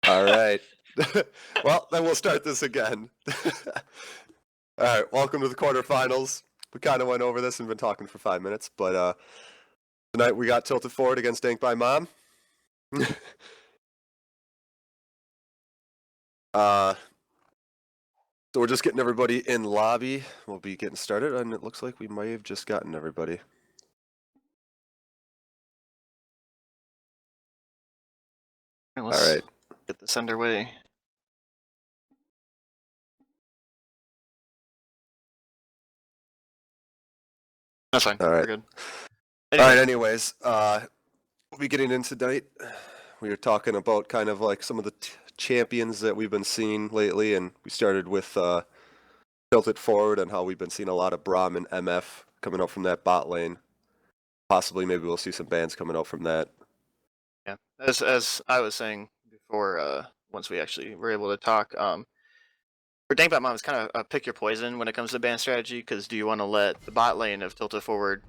All right. Well, then we'll start this again. All right, welcome to the quarterfinals. We kind of went over this and been talking for 5 minutes, but tonight we got tilted forward against Dank by Mom. So we're just getting everybody in lobby. We'll be getting started, and it looks like we might have just gotten everybody. Let's All right. get this underway. That's fine. All right. We're good. All right, anyways, we'll be getting into tonight. We were talking about kind of like some of the champions that we've been seeing lately, and we started with tilted forward and how we've been seeing a lot of Braum and MF coming out from that bot lane. Possibly, maybe we'll see some bans coming out from that. Yeah, as I was saying before, once we actually were able to talk, for Dankbot Mom, it's kind of a pick your poison when it comes to ban strategy, because do you want to let the bot lane of Tilted Forward,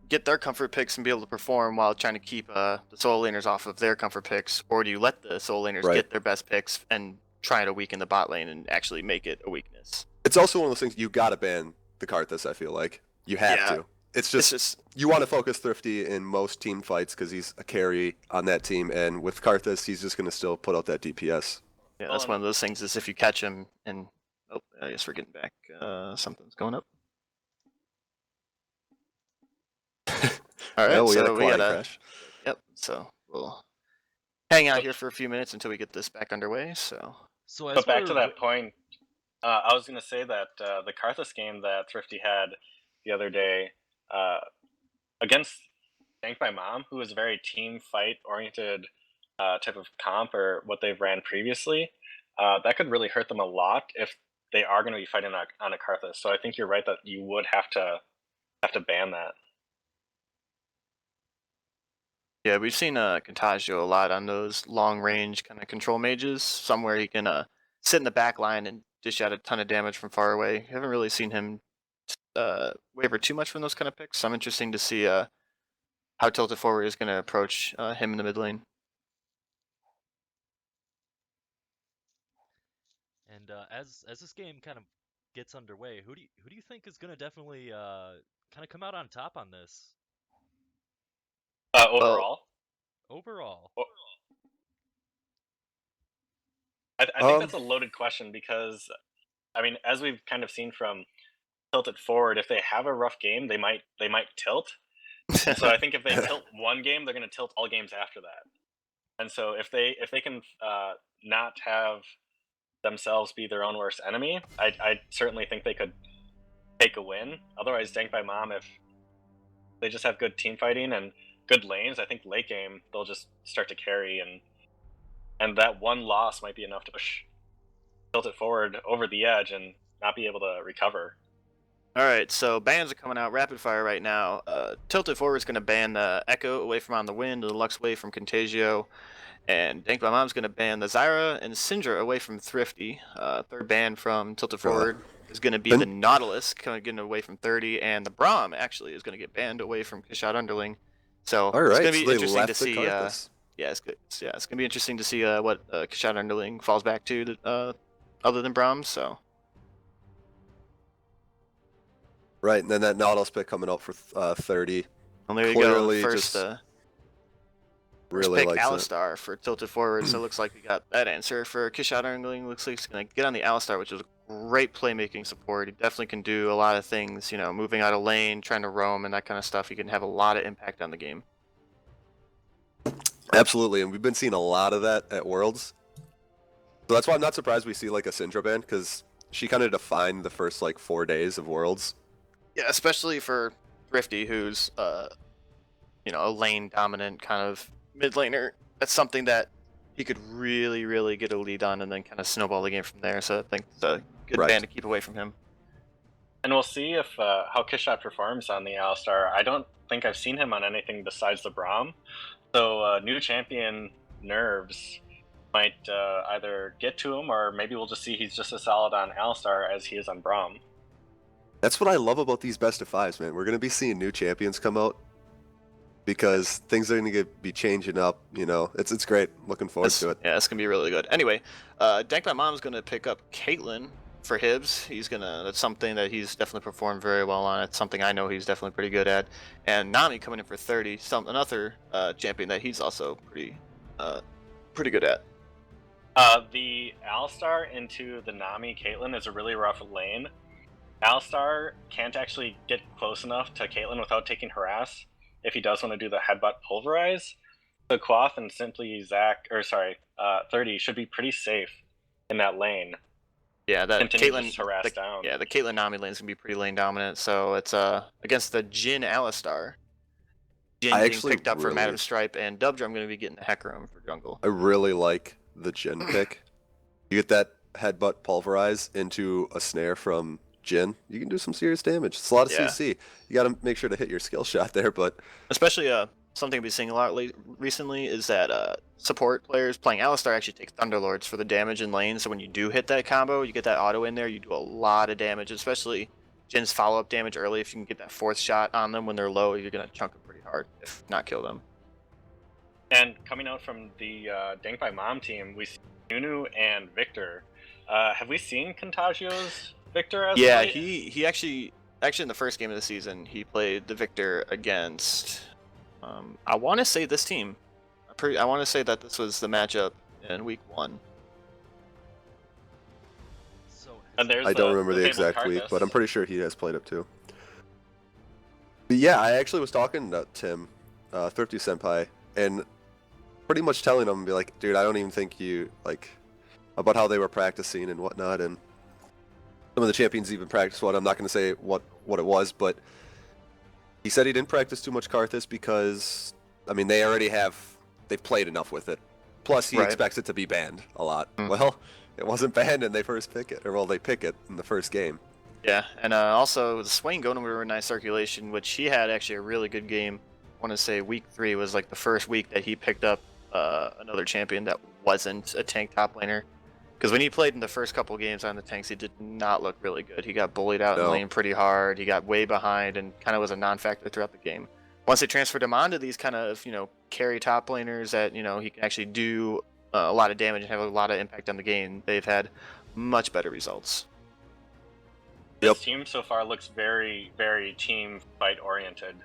get their comfort picks and be able to perform while trying to keep the solo laners off of their comfort picks, or do you let the solo laners get their best picks and try to weaken the bot lane and actually make it a weakness? It's also one of those things you gotta ban the Karthus. I feel like you have to. It's just you want to focus Thrifty in most team fights because he's a carry on that team, and with Karthus, he's just gonna still put out that DPS. Yeah, that's one of those things is if you catch him and... Oh, I guess we're getting back. Something's going up. Alright, well, so we got a crash. Yep, so we'll hang out here for a few minutes until we get this back underway, so... But back to that point, I was going to say that the Karthus game that Thrifty had the other day against Dank by Mom, who was a very team fight oriented type of comp or what they've ran previously, that could really hurt them a lot if they are going to be fighting on a Karthus. So I think you're right that you would have to ban that. Yeah, we've seen Contagio a lot on those long range kind of control mages, somewhere he can sit in the back line and dish out a ton of damage from far away. Haven't really seen him waver too much from those kind of picks. So I'm interested to see how Tilted Forward is going to approach him in the mid lane. And as this game kind of gets underway, who do you think is going to definitely kind of come out on top on this? Overall? Overall. I think that's a loaded question because, I mean, as we've kind of seen from Tilted Forward, if they have a rough game, they might tilt. And so I think if they tilt one game, they're going to tilt all games after that. And so if they can not have themselves be their own worst enemy, I certainly think they could take a win. Otherwise, Dank by Mom, if they just have good team fighting and good lanes, I think late game they'll just start to carry, and that one loss might be enough to push Tilted Forward over the edge and not be able to recover. Alright, so bans are coming out rapid fire right now. Tilted Forward is going to ban the Echo away from On the Wind, the Lux away from Contagio, and Dank by Mom's going to ban the Zyra and Syndra away from Thrifty. Third ban from Tilted Forward is going to be the Nautilus, kind of getting away from 30, and the Braum actually is going to get banned away from Kishot Underling. So it's going to be interesting to see. It's going to be interesting to see what Kishot Underling falls back to other than Braum. So. Right, and then that Nautilus pick coming out for 30. And there you Clearly go. First really pick likes Alistar for Tilted Forward, so it looks like we got that answer. For Kishot Underling, looks like he's going to get on the Alistar, which is a great playmaking support. He definitely can do a lot of things, moving out of lane, trying to roam, and that kind of stuff. He can have a lot of impact on the game. Absolutely, and we've been seeing a lot of that at Worlds. So that's why I'm not surprised we see like a Syndra ban, because she kind of defined the first 4 days of Worlds. Yeah, especially for Thrifty, who's a lane dominant kind of mid laner. That's something that he could really, really get a lead on and then kind of snowball the game from there. So I think it's a good ban to keep away from him. And we'll see if how Kishot performs on the Alistar. I don't think I've seen him on anything besides the Braum. So new champion nerves might either get to him, or maybe we'll just see he's just as solid on Alistar as he is on Braum. That's what I love about these best of fives, man. We're going to be seeing new champions come out. because things are going to be changing up. It's great. Looking forward to it. Yeah, it's gonna be really good. Anyway, Dank My Mom's gonna pick up Caitlyn for Hibs. That's something that he's definitely performed very well on. It's something I know he's definitely pretty good at. And Nami coming in for 30, another champion that he's also pretty good at. The Alistar into the Nami Caitlyn is a really rough lane. Alistar can't actually get close enough to Caitlyn without taking harass if he does want to do the headbutt pulverize. So Quaff and simply 30 should be pretty safe in that lane. Yeah, that Caitlyn harass down. Yeah, the Caitlyn Nami lane is gonna be pretty lane dominant. So it's against the Jhin Alistar. Jhin being picked up for Madam Stripe, and Dubdra I'm gonna be getting the Hecarim for jungle. I really like the Jhin pick. You get that headbutt pulverize into a snare from Jhin, you can do some serious damage. It's a lot of CC. You got to make sure to hit your skill shot there, but especially something I've been seeing a lot recently is that support players playing Alistar actually take Thunderlords for the damage in lane. So when you do hit that combo, you get that auto in there, you do a lot of damage, especially Jin's follow-up damage early. If you can get that fourth shot on them when they're low, you're gonna chunk them pretty hard, if not kill them. And coming out from the Dank by Mom team, we see Nunu and Victor. Have we seen Contagio's Victor as yeah, late? he actually in the first game of the season he played the Victor against I want to say this team. I want to say that this was the matchup in week 1. So I don't remember the exact week, but I'm pretty sure he has played it too. But yeah, I actually was talking to Tim, Thrifty Senpai, and pretty much telling him, be like, dude, I don't even think you about how they were practicing and whatnot, and some of the champions even practiced what. I'm not going to say what it was, but he said he didn't practice too much Karthus because, I mean, they've played enough with it. Plus, he expects it to be banned a lot. Well, it wasn't banned, and they pick it in the first game. Yeah, and also Swain going over a nice circulation, which he had actually a really good game. I want to say week 3 was like the first week that he picked up another champion that wasn't a tank top laner. Because when he played in the first couple games on the tanks, he did not look really good. He got bullied out in lane pretty hard. He got way behind and kind of was a non-factor throughout the game. Once they transferred him onto these kind of, carry top laners that, he can actually do a lot of damage and have a lot of impact on the game, they've had much better results. This team so far looks very, very team fight oriented,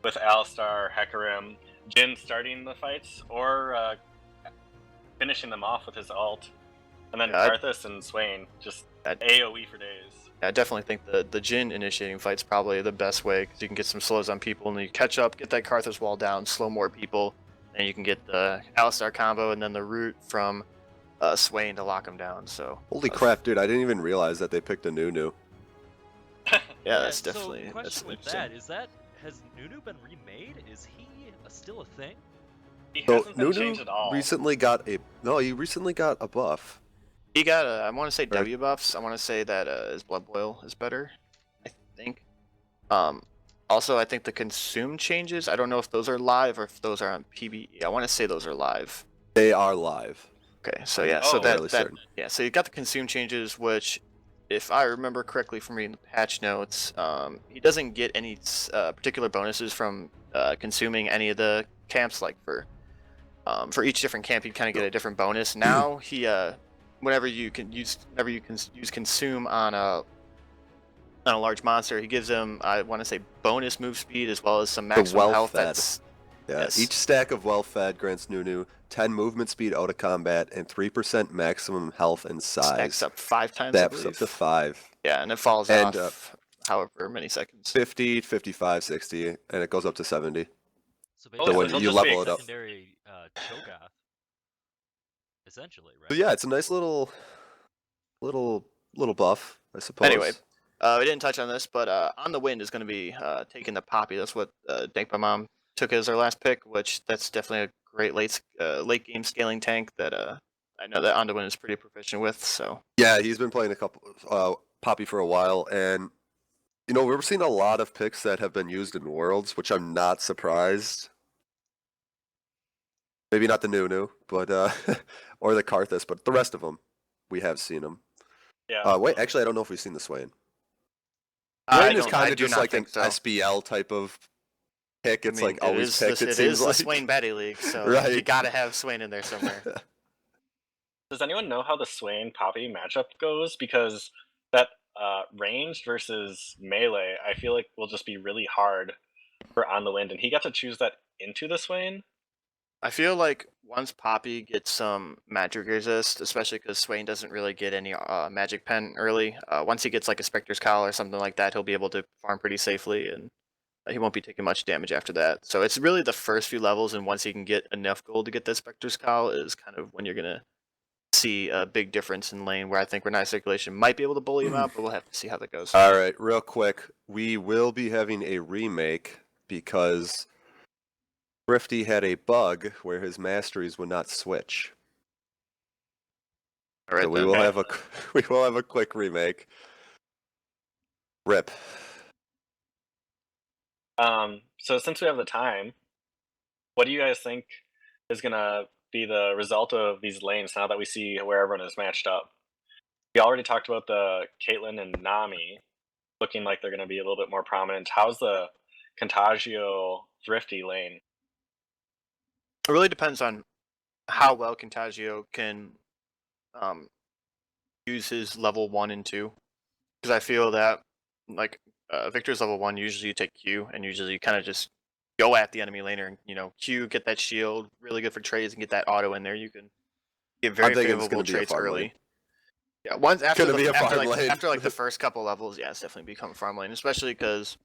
with Alistar, Hecarim, Jhin starting the fights or finishing them off with his ult. And then Karthus and Swain just AoE for days. Yeah, I definitely think the Jhin initiating fight's probably the best way, because you can get some slows on people, and then you catch up, get that Karthus wall down, slow more people, and you can get the Alistar combo and then the root from Swain to lock him down. So holy crap, dude! I didn't even realize that they picked a Nunu. Yeah, that's definitely. So question with that is that has Nunu been remade? Is he still a thing? He hasn't been changed at all. He recently got a buff. He got I want to say W buffs. I want to say that his blood boil is better, I think. Also, I think the consume changes, I don't know if those are live or if those are on PBE. I want to say those are live. They are live. Okay, so yeah, so you got the consume changes, which, if I remember correctly from reading the patch notes, he doesn't get any particular bonuses from consuming any of the camps. Like for each different camp, you kind of get a different bonus. Now he whenever you can use consume on a large monster, he gives him, I want to say, bonus move speed as well as some maximum health. Each stack of well fed grants Nunu 10 movement speed out of combat and 3% maximum health and size. Stacks up 5 times. Stacks up to 5. Yeah, and it falls off however many seconds. 50, 55, 60, and it goes up to 70. So basically, when you level it up. Secondary Cho'Gath, essentially, right? So yeah, it's a nice little buff, I suppose. Anyway, we didn't touch on this, but On the Wind is going to be taking the Poppy. That's what Dank by Mom took as our last pick, which that's definitely a great late game scaling tank that I know that On the Wind is pretty proficient with. So yeah, he's been playing a couple Poppy for a while, and we're seeing a lot of picks that have been used in Worlds, which I'm not surprised. Maybe not the Nunu, but or the Karthus, but the rest of them, we have seen them. Yeah. Wait, actually, I don't know if we've seen the Swain. Swain is kind of just like an so. SBL type of pick. It's like always picked. It It seems is like the Swain Batty League, so Right. you gotta have Swain in there somewhere. Does anyone know how the Swain Poppy matchup goes? Because that ranged versus melee, I feel like will just be really hard for On the Wind, and he got to choose that into the Swain. I feel like once Poppy gets some magic resist, especially because Swain doesn't really get any magic pen early, once he gets like a Spectre's Cowl or something like that, he'll be able to farm pretty safely, and he won't be taking much damage after that. So it's really the first few levels, and once he can get enough gold to get that Spectre's Cowl is kind of when you're going to see a big difference in lane, where I think Renai Circulation might be able to bully him out, but we'll have to see how that goes. All right, real quick, we will be having a remake because Thrifty had a bug where his masteries would not switch. All right, So we then. will have a quick remake. Rip. So since we have the time, what do you guys think is gonna be the result of these lanes now that we see where everyone is matched up? We already talked about the Caitlyn and Nami looking like they're gonna be a little bit more prominent. How's the Contagio Thrifty lane? It really depends on how well Contagio can use his level 1 and 2. Because I feel that, like, Victor's level 1, usually you take Q, and usually you kind of just go at the enemy laner and, Q, get that shield, really good for trades, and get that auto in there. You can get very thinking it's favorable gonna be a trades farm early. lane. Yeah, once after Gonna be a farm lane. after the first couple levels, yeah, it's definitely become a farm lane, especially because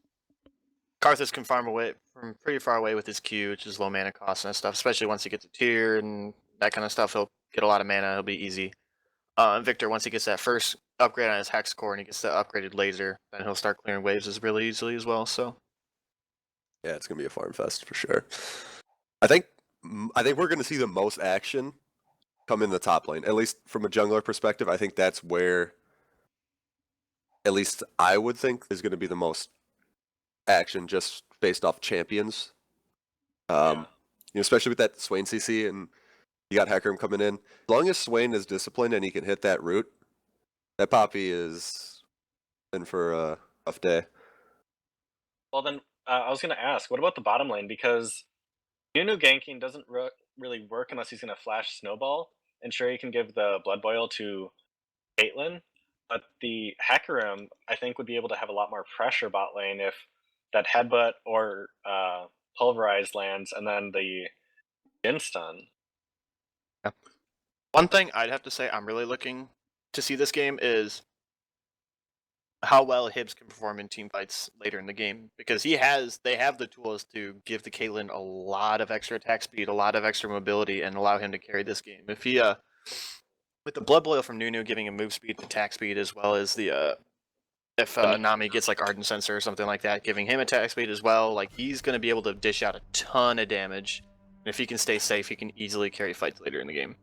Karthus can farm away from pretty far away with his Q, which is low mana cost and stuff. Especially once he gets a tier and that kind of stuff, he'll get a lot of mana. It'll be easy. Victor, once he gets that first upgrade on his Hex Core and he gets the upgraded laser, then he'll start clearing waves really easily as well. So Yeah, it's gonna be a farm fest for sure. I think we're gonna see the most action come in the top lane. At least from a jungler perspective, I think that's where, at least I would think, is gonna be the most action just based off champions. Especially with that Swain CC and you got Hecarim coming in. As long as Swain is disciplined and he can hit that root, that Poppy is in for a tough day. Well, then I was going to ask, what about the bottom lane? Because Nunu ganking doesn't really work unless he's going to flash Snowball. And sure, you can give the Blood Boil to Caitlyn, but the Hecarim, I think, would be able to have a lot more pressure bot lane if that Headbutt or Pulverize lands, and then the Jin Stun. yeah. One thing I'd have to say I'm really looking to see this game is how well Hibbs can perform in team fights later in the game, because they have the tools to give the Caitlyn a lot of extra attack speed, a lot of extra mobility, and allow him to carry this game. If he with the Blood Boil from Nunu giving him move speed and attack speed, as well as the if Nami gets like Ardent Sensor or something like that, giving him attack speed as well, like he's going to be able to dish out a ton of damage. And if he can stay safe, he can easily carry fights later in the game.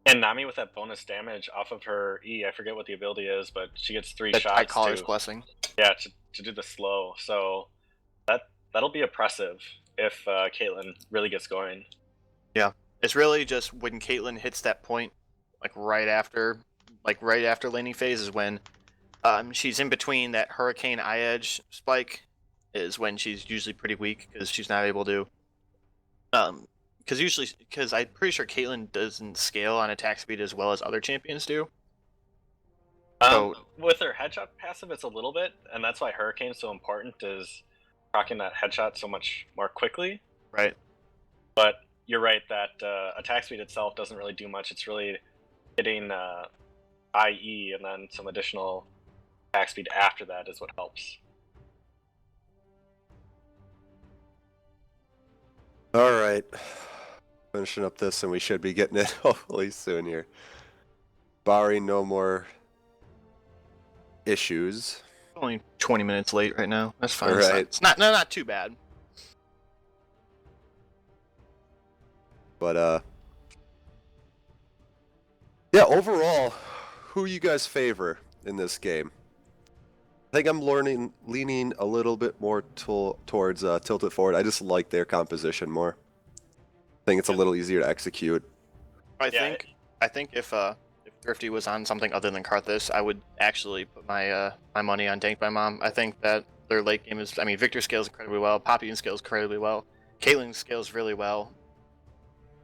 And Nami with that bonus damage off of her E, I forget what the ability is, but she gets 3 shots. I call his blessing. Yeah, to do the slow. So that'll be oppressive if Caitlyn really gets going. Yeah, it's really just when Caitlyn hits that point, like right after laning phase is when she's in between that Hurricane Eye Edge spike, is when she's usually pretty weak because she's not able to. Because I'm pretty sure Caitlyn doesn't scale on attack speed as well as other champions do. With her headshot passive, it's a little bit, and that's why Hurricane's so important, is proccing that headshot so much more quickly. Right. But you're right that attack speed itself doesn't really do much. It's really hitting IE and then some additional attack speed after that is what helps. All right. Finishing up this, and we should be getting it hopefully soon here. Barring no more issues. Only 20 minutes late right now. That's fine. Right. It's not too bad. But yeah, overall, who you guys favor in this game? I think I'm leaning a little bit more towards Tilted Forward. I just like their composition more. I think it's a little easier to execute. I think if Thrifty was on something other than Karthus, I would actually put my my money on Dank by Mom. I think that their late game is, I mean, Victor scales incredibly well, Poppy scales incredibly well, Caitlyn scales really well,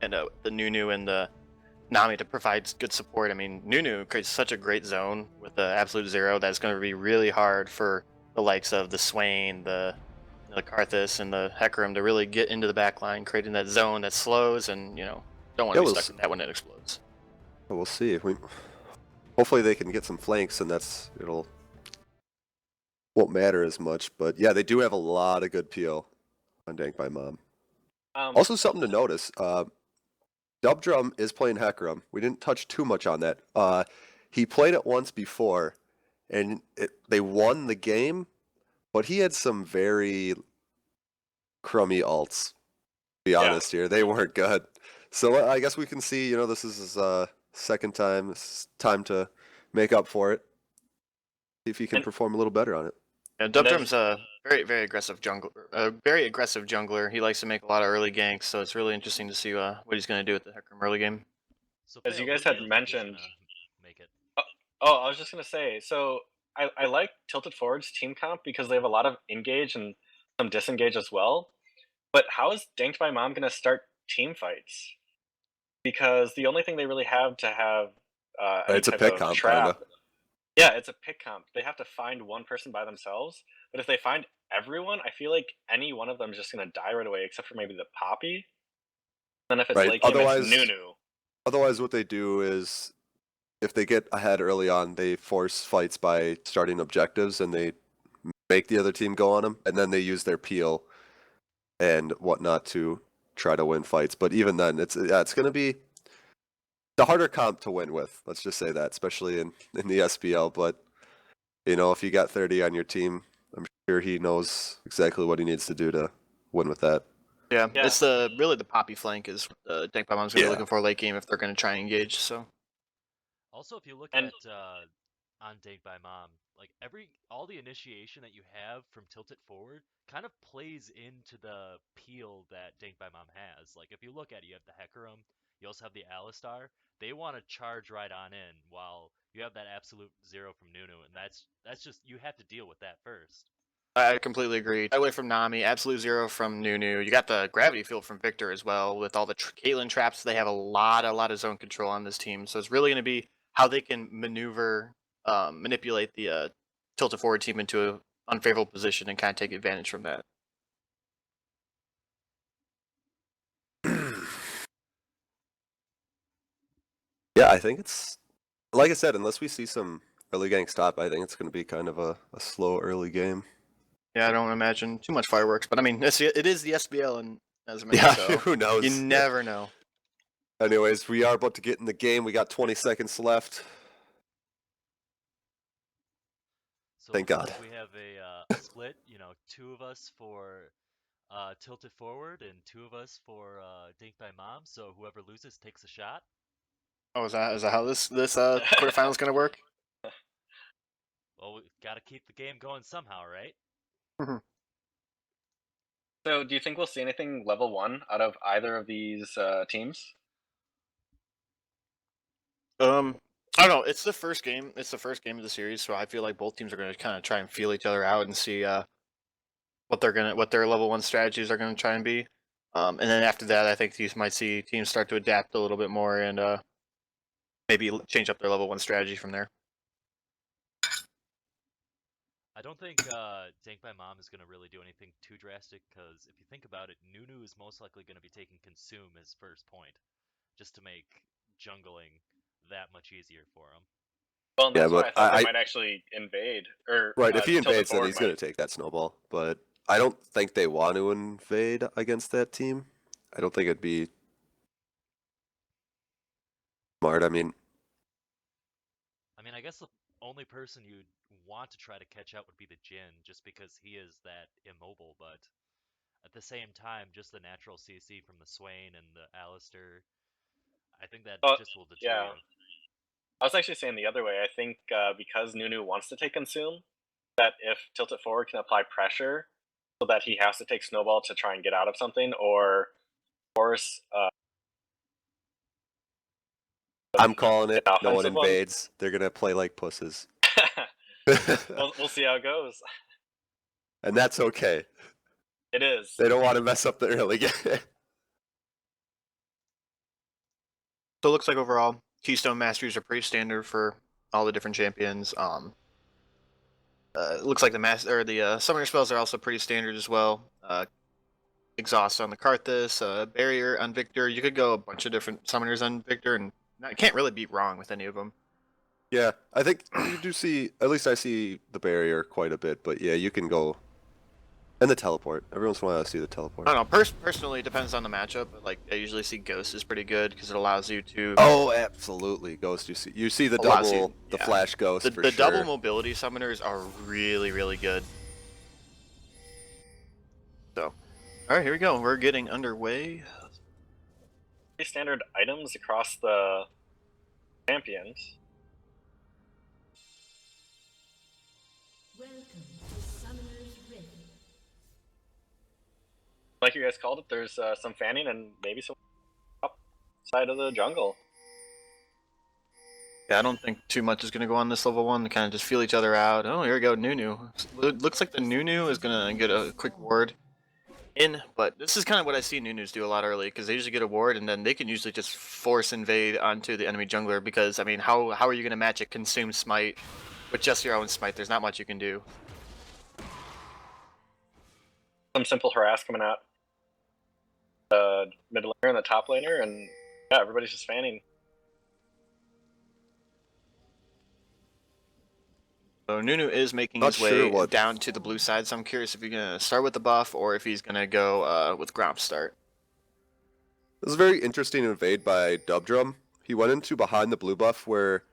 and the Nunu and the Nami to provide good support. I mean, Nunu creates such a great zone with the absolute zero that's going to be really hard for the likes of the Swain, the Karthus, and the Hecarim to really get into the back line, creating that zone that slows and, don't want to be stuck in that when it explodes. We'll see. Hopefully they can get some flanks, and won't matter as much. But yeah, they do have a lot of good PO on Dank by Mom. Also, something to notice. Dubdrum is playing Hecarim. We didn't touch too much on that. He played it once before, and they won the game, but he had some very crummy alts. To be honest here, they weren't good. So I guess we can see, this is his second time. It's time to make up for it. See if he can perform a little better on it. Yeah, Dubdrum's a very, very aggressive jungler. He likes to make a lot of early ganks, so it's really interesting to see what he's going to do with the Hecarim early game. So as you guys had mentioned, make it. I was just gonna say, so I like Tilted Forward's team comp because they have a lot of engage and some disengage as well. But how is Danked by Mom gonna start team fights? Because the only thing they really have to have it's a pick comp, kinda. Yeah, it's a pick comp. They have to find one person by themselves, but if they find everyone, I feel like any one of them is just gonna die right away, except for maybe the Poppy. Then if it's late game, it's Nunu. Otherwise, what they do is, if they get ahead early on, they force fights by starting objectives, and they make the other team go on them, and then they use their peel and whatnot to try to win fights. But even then, it's going to be the harder comp to win with. Let's just say that, especially in the SBL. But if you got 30 on your team, I'm sure he knows exactly what he needs to do to win with that. Yeah. It's really the Poppy flank is Dank by Mom's going to be looking for late game if they're going to try and engage. So. Also, if you look at on Dank by Mom, like all the initiation that you have from Tilted Forward kind of plays into the peel that Dank by Mom has. Like if you look at it, you have the Hecarim, you also have the Alistar. They want to charge right on in, while you have that absolute zero from Nunu, and that's just, you have to deal with that first. I completely agree. Away from Nami, absolute zero from Nunu. You got the gravity field from Victor as well. With all the Caitlyn traps, they have a lot of zone control on this team. So it's really going to be how they can manipulate the Tilted Forward team into an unfavorable position and kind of take advantage from that. Yeah, I think it's, like I said, unless we see some early gang stop, I think it's going to be kind of a slow early game. Yeah, I don't imagine too much fireworks, but I mean, it is the SBL, and as I mentioned, so who knows? You never know. Anyways, we are about to get in the game. We got 20 seconds left. So thank God. We have a split. 2 of us for Tilted Forward and 2 of us for Dank by Mom. So whoever loses takes a shot. Oh, is that how this quarterfinal is going to work? Well, we got to keep the game going somehow, right? So, do you think we'll see anything level 1 out of either of these teams? I don't know. It's the first game. It's the first game of the series, so I feel like both teams are going to kind of try and feel each other out and see what their level 1 strategies are going to try and be. And then after that, I think you might see teams start to adapt a little bit more and maybe change up their level 1 strategy from there. I don't think Dank by Mom is going to really do anything too drastic, because if you think about it, Nunu is most likely going to be taking Consume as first point, just to make jungling that much easier for him. Well, that's why I thought they might actually invade. Right, if he invades, then he's going to take that snowball. But I don't think they want to invade against that team. I don't think it'd be smart. I mean, I guess the only person you'd want to try to catch out would be the Jhin, just because he is that immobile, but at the same time, just the natural CC from the Swain and the Alistar, I think that just will deter you. I was actually saying the other way. I think because Nunu wants to take Consume, that if Tilted Forward can apply pressure so that he has to take Snowball to try and get out of something, or force... I'm calling it. No one invades. They're going to play like pusses. We'll see how it goes. and that's okay. It is. They don't want to mess up the early game. So it looks like overall, Keystone Masters are pretty standard for all the different champions. It looks like the summoner spells are also pretty standard as well. Exhaust on the Karthus, Barrier on Victor. You could go a bunch of different summoners on Victor, and can't really be wrong with any of them. Yeah, I think you do see, at least I see the barrier quite a bit, but yeah, you can go, and the teleport. Every once in a while I see the teleport. I don't know, personally, it depends on the matchup, but like, I usually see Ghost is pretty good, because it allows you to... Oh, absolutely, Ghost, you see the double, the flash Ghost for the sure. double mobility summoners are really, really good. So, alright, here we go, we're getting underway. Standard items across the champions. Welcome to Summoner's Rift. Like you guys called it, there's some fanning and maybe some up side of the jungle. Yeah, I don't think too much is going to go on this level 1. They kind of just feel each other out. Oh, here we go, Nunu. It looks like the Nunu is going to get a quick ward in, but this is kind of what I see Nunus do a lot early, because they usually get a ward, and then they can usually just force invade onto the enemy jungler, because, I mean, how are you going to match a Consume Smite with just your own Smite? There's not much you can do. Some simple harass coming out. Mid laner and the top laner, and yeah, everybody's just fanning. So Nunu is making his way down to the blue side, so I'm curious if he's going to start with the buff or if he's going to go with Gromp start. This is a very interesting invade by Dubdrum. He went into behind the blue buff where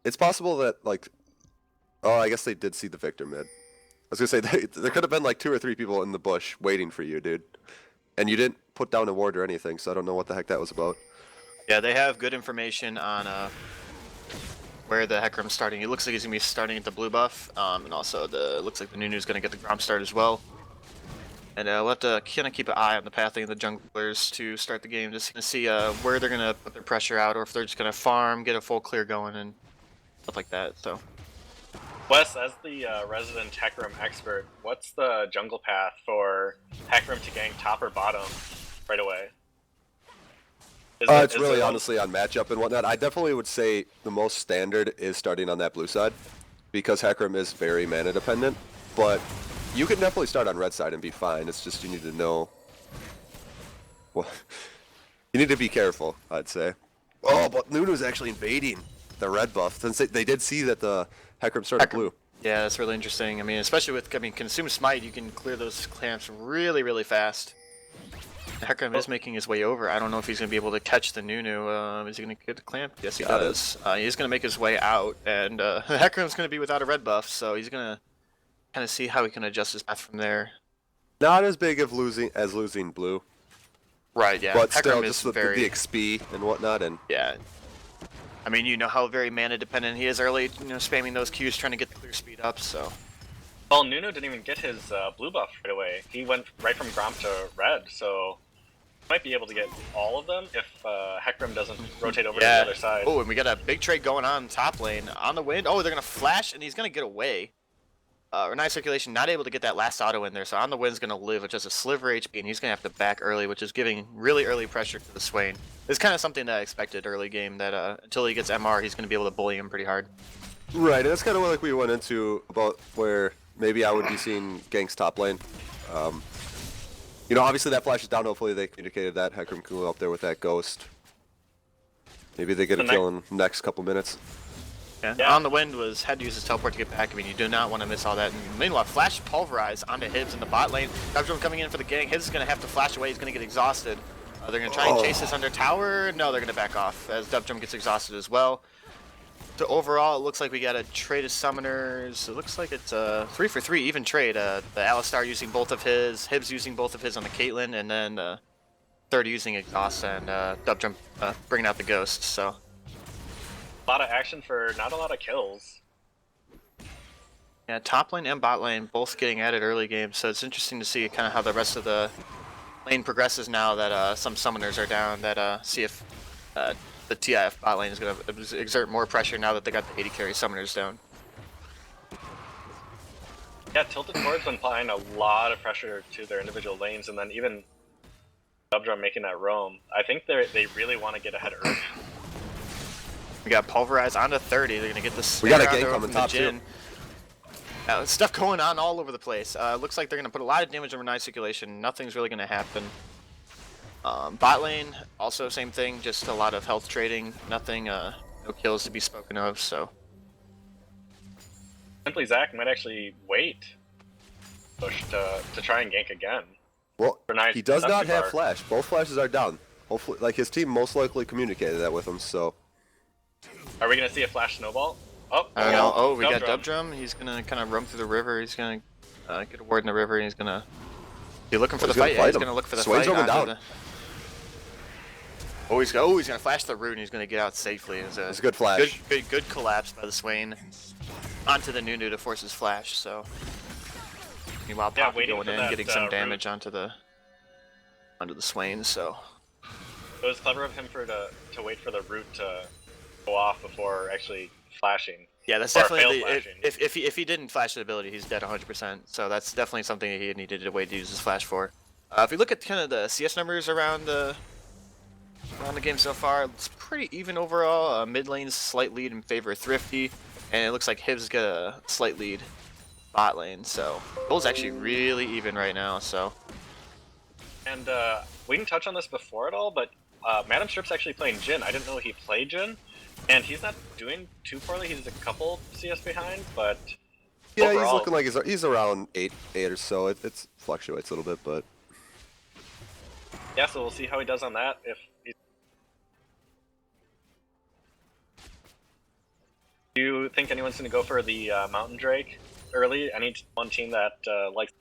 it's possible that, like, oh, I guess they did see the Victor mid. I was going to say, there could have been like 2 or 3 people in the bush waiting for you, dude. And you didn't put down a ward or anything, so I don't know what the heck that was about. Yeah, they have good information on where the Hecarim's starting. It looks like he's going to be starting at the blue buff, and also it looks like the Nunu's going to get the Gromp start as well. And we'll have to kind of keep an eye on the pathing of the junglers to start the game, just to see where they're going to put their pressure out, or if they're just going to farm, get a full clear going, and stuff like that. So, Wes, as the resident Hecarim expert, what's the jungle path for Hecarim to gank top or bottom right away? It's really honestly on matchup and whatnot. I definitely would say the most standard is starting on that blue side, because Hecarim is very mana dependent, but you can definitely start on red side and be fine. It's just you need to know, well, you need to be careful, I'd say. Oh, but Nunu's actually invading the red buff, since they did see that the Hecarim started blue. Yeah, that's really interesting. I mean, especially with, Consume Smite, you can clear those clamps really, really fast. Hecarim is making his way over. I don't know if he's going to be able to catch the Nunu. Is he going to get the clamp? Yes, he does. He's going to make his way out, and Hecarim's going to be without a red buff, so he's going to kind of see how he can adjust his path from there. Not as big of losing blue. Right, yeah. But Hecarim still, just the XP and whatnot, and yeah. I mean, you know how very mana dependent he is early, spamming those Qs, trying to get the clear speed up, so. Well, Nunu didn't even get his blue buff right away. He went right from Gromp to red, so he might be able to get all of them if Hecarim doesn't rotate over to the other side. Oh, and we got a big trade going on top lane. On the wind. Oh, they're going to flash, and he's going to get away. Renai Circulation not able to get that last auto in there, so On the Wind's going to live with just a sliver HP, and he's going to have to back early, which is giving really early pressure to the Swain. It's kind of something that I expected early game, that until he gets MR, he's going to be able to bully him pretty hard. Right, and that's kind of what we went into about where maybe I would be seeing ganks top lane. Obviously that flash is down. Hopefully they communicated that. Hecarim can go up there with that ghost. Maybe they get a kill in the next couple minutes. Yeah. On the Wind had to use his teleport to get back. I mean, you do not want to miss all that. And meanwhile, flash pulverize onto Hibs in the bot lane. Dubdrum coming in for the gank. Hibs is going to have to flash away. He's going to get exhausted. They're going to try and chase this under tower. No, they're going to back off as Dubdrum gets exhausted as well. So overall, it looks like we got a trade of summoners. It looks like it's a 3-for-3 even trade. The Alistar using both of his, Hibs using both of his on the Caitlyn, and then third using exhaust, and Dubdrum bringing out the ghost. So. A lot of action for not a lot of kills. Yeah, top lane and bot lane both getting added early game, so it's interesting to see kind of how the rest of the lane progresses now that some summoners are down, that see if the TIF bot lane is going to exert more pressure now that they got the 80 carry summoners down. Yeah, Tilted Forward's been applying a lot of pressure to their individual lanes, and then even Dubdrum making that roam. I think they really want to get ahead early. We got Pulverize onto 30. They're gonna get the We got a snare gank onto coming from the top, too. Jhin. Stuff going on all over the place. Looks like they're gonna put a lot of damage on Renai circulation. Nothing's really gonna happen. Bot lane, also same thing, just a lot of health trading. Nothing, no kills to be spoken of. So Simply Zach might actually wait, push to try and gank again. Well, Renai- he does that's not too have far. flash. Both flashes are down. Hopefully, like his team most likely communicated that with him. So Are we gonna see a flash snowball? Oh, I don't know. Oh, we got Dubdrum. Dubdrum. He's gonna kind of roam through the river. He's gonna get a ward in the river. And he's gonna be looking for Oh, the he's gonna fight. Yeah, fight he's him. gonna look for the Swain's fight. roaming onto down. He's gonna flash the root. And he's gonna get out safely. It's a good flash. Good collapse by the Swain onto the Nunu to force his flash. So meanwhile, Yeah, Poppy waiting going for in, that, getting some root. damage onto the Swain. So It was clever of him to wait for the root to go off before actually flashing. yeah, that's Or definitely fail flashing. if he didn't flash the ability, he's dead 100%. So that's definitely something that he needed a way to use his flash for. If we look at kind of the CS numbers around the game so far, it's pretty even overall. Mid lane's slight lead in favor of Thrifty, and it looks like Hiv's got a slight lead bot lane. So goal's actually really even right now. So And we didn't touch on this before at all, but Madam Strip's actually playing Jhin. I didn't know he played Jhin, and he's not doing too poorly. He's a couple CS behind, but yeah, overall, he's looking like he's around 8 or so. It fluctuates a little bit, but yeah. So we'll see how he does on that. If he's... Do you think anyone's going to go for the Mountain Drake early? One team that likes.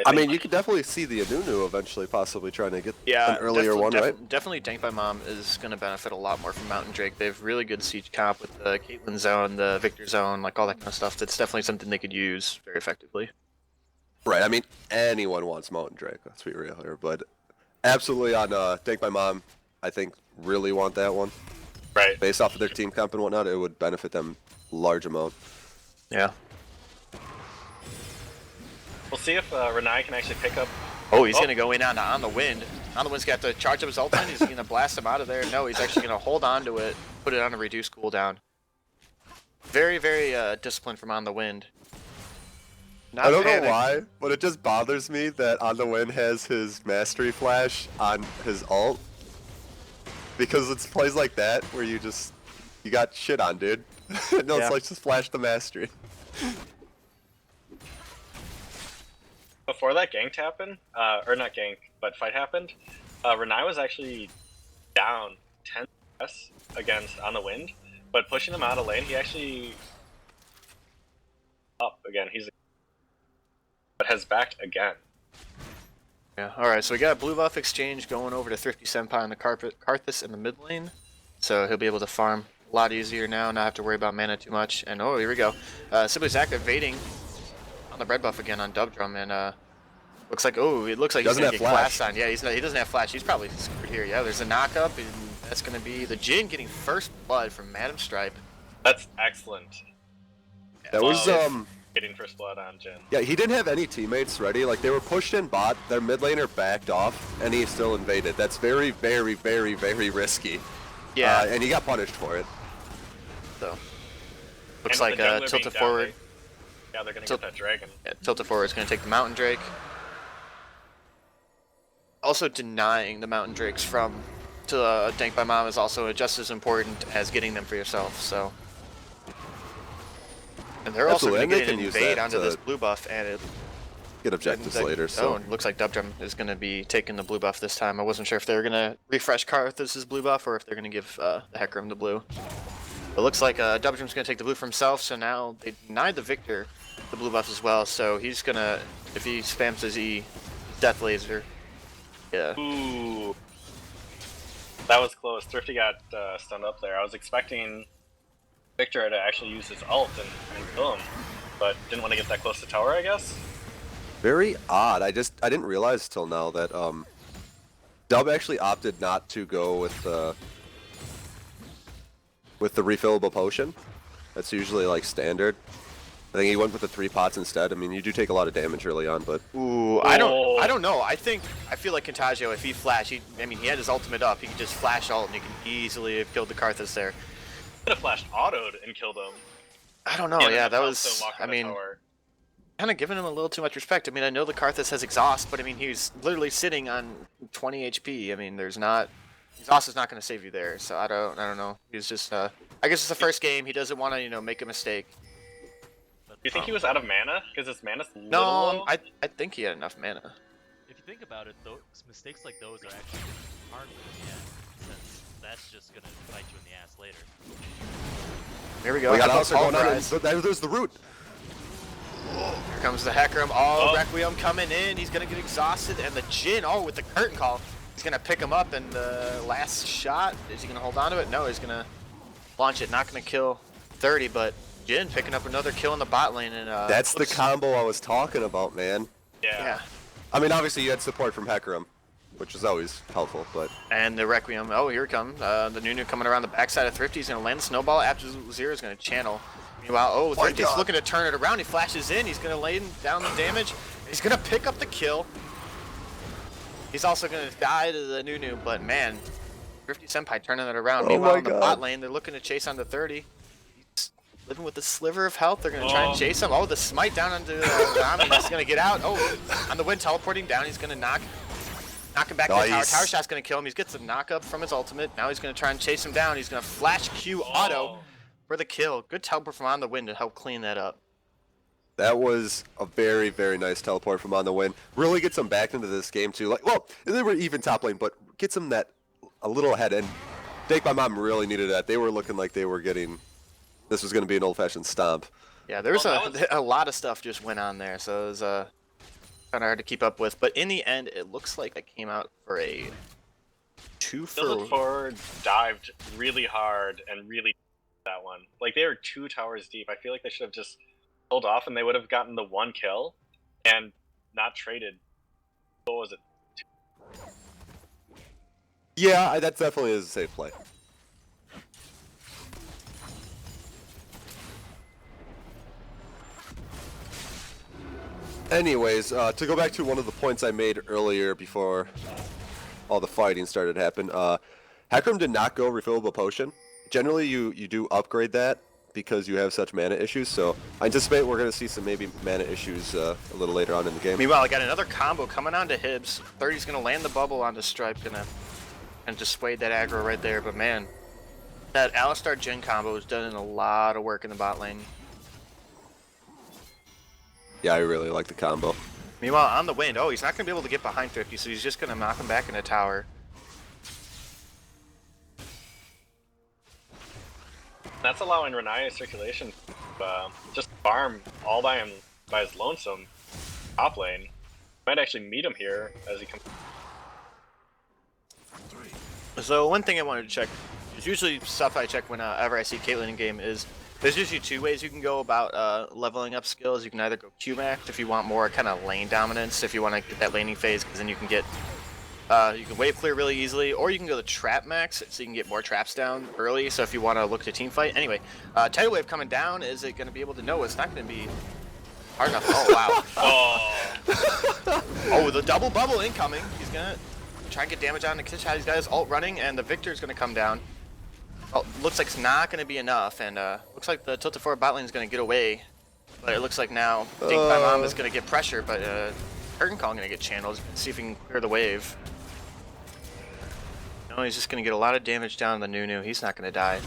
I mean, you could definitely see the Anunu eventually possibly trying to get yeah, an earlier one, right? Definitely Dank by Mom is going to benefit a lot more from Mountain Drake. They have really good siege comp with the Caitlyn zone, the Victor zone, like all that kind of stuff. That's definitely something they could use very effectively. Right. I mean, anyone wants Mountain Drake. Let's be real here, but absolutely on Dank by Mom, I think really want that one. Right. Based off of their team comp and whatnot, it would benefit them large amount. Yeah. We'll see if Renai can actually pick up. Oh, he's going to go in on the wind. On the wind's got to charge up his ultimate. He's going to blast him out of there. No, he's actually going to hold on to it, put it on a reduced cooldown. Very, very disciplined from On the Wind. Not I don't panic. know why, but it just bothers me that On the Wind has his mastery flash on his ult. Because it's plays like that where you got shit on, dude. No, Yeah. it's like just flash the mastery. Before that gank happened, or not gank, but fight happened, Renai was actually down 10 CS against On the Wind, but pushing him out of lane, he actually up again. But has backed again. Yeah, alright, so we got a blue buff exchange going over to Thrifty Senpai on the Karthus in the mid lane. So he'll be able to farm a lot easier now, not have to worry about mana too much. And oh, here we go. Simply Zach evading on the red buff again on Dubdrum, and looks like, oh, it looks like he's Doesn't gonna have get flash. classed on. Yeah, he doesn't have flash. He's probably screwed here. Yeah, there's a knockup, and that's gonna be the Jhin getting first blood from Madam Stripe. That's excellent. That was Getting first blood on Jhin. yeah, he didn't have any teammates ready. Like they were pushed in bot, their mid laner backed off, and he still invaded. That's very, very, very, very risky. Yeah, And he got punished for it. so looks And like with the jungler being Tilted down, Forward. Yeah, they're gonna Tilt- get that dragon. Yeah, Tilted Forward is going to take the Mountain Drake. Also denying the Mountain Drakes from to Dank by Mom is also just as important as getting them for yourself, so. And they're also Absolutely, going and to they get can an use invade that onto to this blue buff, and it Get objectives later, Oh, so. and it looks like Dubdrum is going to be taking the blue buff this time. I wasn't sure if they were going to refresh Karthus's blue buff or if they're going to give the Hecarim the blue. It looks like Dubdrum's going to take the blue for himself, so now they denied the Victor the blue buff as well, so he's going to, if he spams his E, Death Laser. Yeah. Ooh. That was close. Thrifty got stunned up there. I was expecting Victor to actually use his ult and kill him, but didn't want to get that close to tower, I guess. Very odd. I didn't realize till now that Dub actually opted not to go with the refillable potion. That's usually like standard. I think he went with the 3 pots instead. I mean, you do take a lot of damage early on, but Ooh, I don't know. I feel like Contagio, if he flashed, he had his ultimate up. He could just flash ult and he can easily have killed the Karthus there. Could have flashed autoed and killed him. I don't know. Yeah, that was. I mean, kind of giving him a little too much respect. I mean, I know the Karthus has exhaust, but I mean, he's literally sitting on 20 HP. I mean, there's not. Exhaust is not going to save you there. So I don't know. He's just. I guess it's the first game. He doesn't want to, make a mistake. Do you think he was out of mana? Because his mana's a little No, low? I think he had enough mana. If you think about it, those mistakes like those are actually harmful in the end, since that's just gonna bite you in the ass later. Here we go. we got Alistair Alistair going on, and there's the root. Here comes the Hecarim. Oh, Requiem coming in. He's gonna get exhausted, and the Jhin. Oh, with the curtain call, he's gonna pick him up. And the last shot, is he gonna hold on to it? No, he's gonna launch it. Not gonna kill 30, but Jhin picking up another kill in the bot lane. And That's the combo I was talking about, man. Yeah. I mean, obviously you had support from Hecarim, which is always helpful, but... And the Requiem, oh, here it comes. The Nunu coming around the backside of Thrifty. He's going to land the snowball. Absolute Zero is going to channel. Meanwhile, oh, Thrifty's looking to turn it around. He flashes in. He's going to lay down the damage. He's going to pick up the kill. He's also going to die to the Nunu, but man, Thrifty Senpai turning it around. Meanwhile, in the bot lane, they're looking to chase on the 30. He's living with a sliver of health. They're going to try and chase him. Oh, the smite down onto Ram, and he's going to get out. Oh, on the wind, teleporting down. He's going to knock him back to the tower. Tower shot's going to kill him. He gets a knock up from his ultimate. Now he's going to try and chase him down. He's going to flash Q auto for the kill. Good teleport from on the wind to help clean that up. That was a very, very nice teleport from on the win. Really gets them back into this game too. Like, well, they were even top lane, but gets them that a little ahead. And Take My Mom really needed that. They were looking like they were getting. This was going to be an old-fashioned stomp. Yeah, there was a lot of stuff just went on there, so it was kind of hard to keep up with. But in the end, it looks like I came out for a 2 for. Tilted forward dived really hard and really that one. Like they were 2 towers deep. I feel like they should have just pulled off and they would have gotten the 1 kill and not traded. What was it? Yeah, that definitely is a safe play. Anyways, to go back to one of the points I made earlier before all the fighting started to happen, Hecarim did not go refillable potion. Generally, you do upgrade that because you have such mana issues, so I anticipate we're going to see some maybe mana issues a little later on in the game. Meanwhile, I got another combo coming onto Hibs. 30's going to land the bubble onto Stripe, and just swayed that aggro right there, but man, that Alistar Jhin combo has done a lot of work in the bot lane. Yeah, I really like the combo. Meanwhile, on the wind, oh, he's not going to be able to get behind Thrifty, so he's just going to knock him back in the tower. That's allowing Renaya circulation just farm all by his lonesome top lane. Might actually meet him here as he comes. So one thing I wanted to check is usually stuff I check whenever I see Caitlyn in game is there's usually 2 ways you can go about leveling up skills. You can either go Q-Max if you want more kind of lane dominance, if you want to get that laning phase, because then you can get you can wave clear really easily, or you can go the trap max, so you can get more traps down early, so if you want to look to team fight. Anyway, tidal wave coming down, is it going to be able to know? It's not going to be hard enough. Oh, wow. Oh, the double bubble incoming. He's going to try and get damage on the Kitchen. He's got his ult running, and the Victor's going to come down. Oh, looks like it's not going to be enough, and looks like the tilted forward bot lane is going to get away. But it looks like now Dink by Mom is going to get pressure, but Curtain Call going to get channeled. See if he can clear the wave. No, he's just going to get a lot of damage down the Nunu. He's not going to die.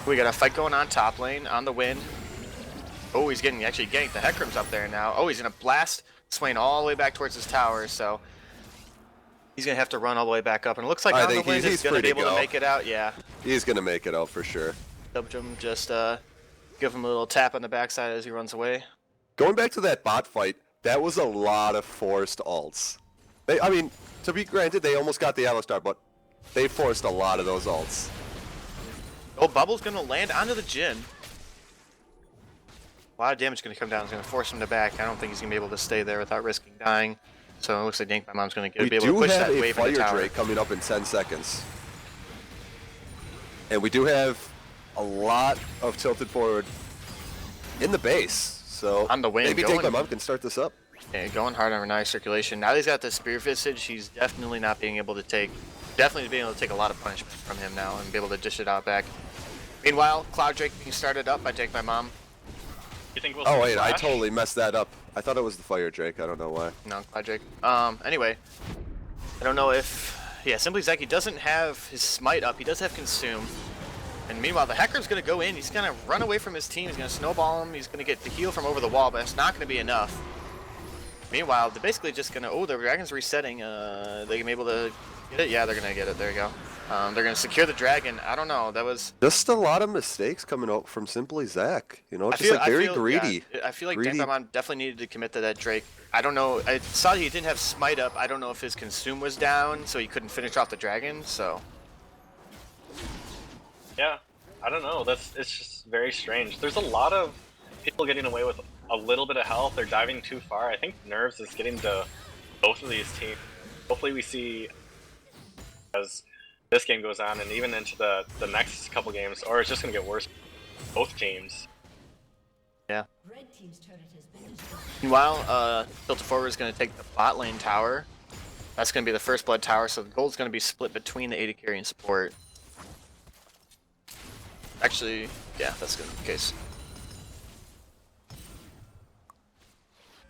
We got a fight going on top lane, on the wind. Oh, he's actually ganked. The Hecarim's up there now. Oh, he's going to blast Swain all the way back towards his tower, so he's going to have to run all the way back up. And it looks like on the wind he's going to be able to make it out. Yeah. He's going to make it out for sure. Dubjum just give him a little tap on the backside as he runs away. Going back to that bot fight, that was a lot of forced ults. I mean, to be granted, they almost got the Alistar, but they forced a lot of those ults. Oh, Bubble's going to land onto the Jhin. A lot of damage going to come down. It's going to force him to back. I don't think he's going to be able to stay there without risking dying. So it looks like Dink by Mom's going to be able to push that wave in the tower. We do have a Fire Drake coming up in 10 seconds. And we do have a lot of tilted forward in the base. So On the wing, maybe going- Take My Mom can start this up. Yeah, going hard on Renai's circulation. Now that he's got the Spear Visage, he's definitely not being able to take... Definitely being able to take a lot of punishment from him now and be able to dish it out back. Meanwhile, Cloud Drake being started up by Take My Mom. You think we'll Oh see wait, I Flash? totally messed that up. I thought it was the Fire Drake. I don't know why. No, Cloud Drake. Anyway. I don't know if... Yeah, Simply Zeki doesn't have his Smite up. He does have Consume. And meanwhile, the Hecker's going to go in. He's going to run away from his team. He's going to snowball him. He's going to get the heal from over the wall, but it's not going to be enough. Meanwhile, they're basically just going to... Oh, the Dragon's resetting. They can be able to get it? Yeah, they're going to get it. There you go. They're going to secure the Dragon. I don't know. That was... Just a lot of mistakes coming out from Simply Zach. You know, I just feel- like I very feel- greedy. Yeah, I feel like Greedy. Denpamon definitely needed to commit to that Drake. I don't know. I saw he didn't have Smite up. I don't know if his Consume was down, so he couldn't finish off the Dragon, so... Yeah, I don't know. It's just very strange. There's a lot of people getting away with a little bit of health. They're diving too far. I think Nerves is getting to both of these teams. Hopefully we see as this game goes on and even into the next couple games, or it's just gonna get worse. Both teams. Red team's turret has been destroyed. Meanwhile, Filter Forward is going to take the bot lane tower. That's going to be the first blood tower, so the gold's going to be split between the AD carry and support. Actually, yeah, that's going to be the case.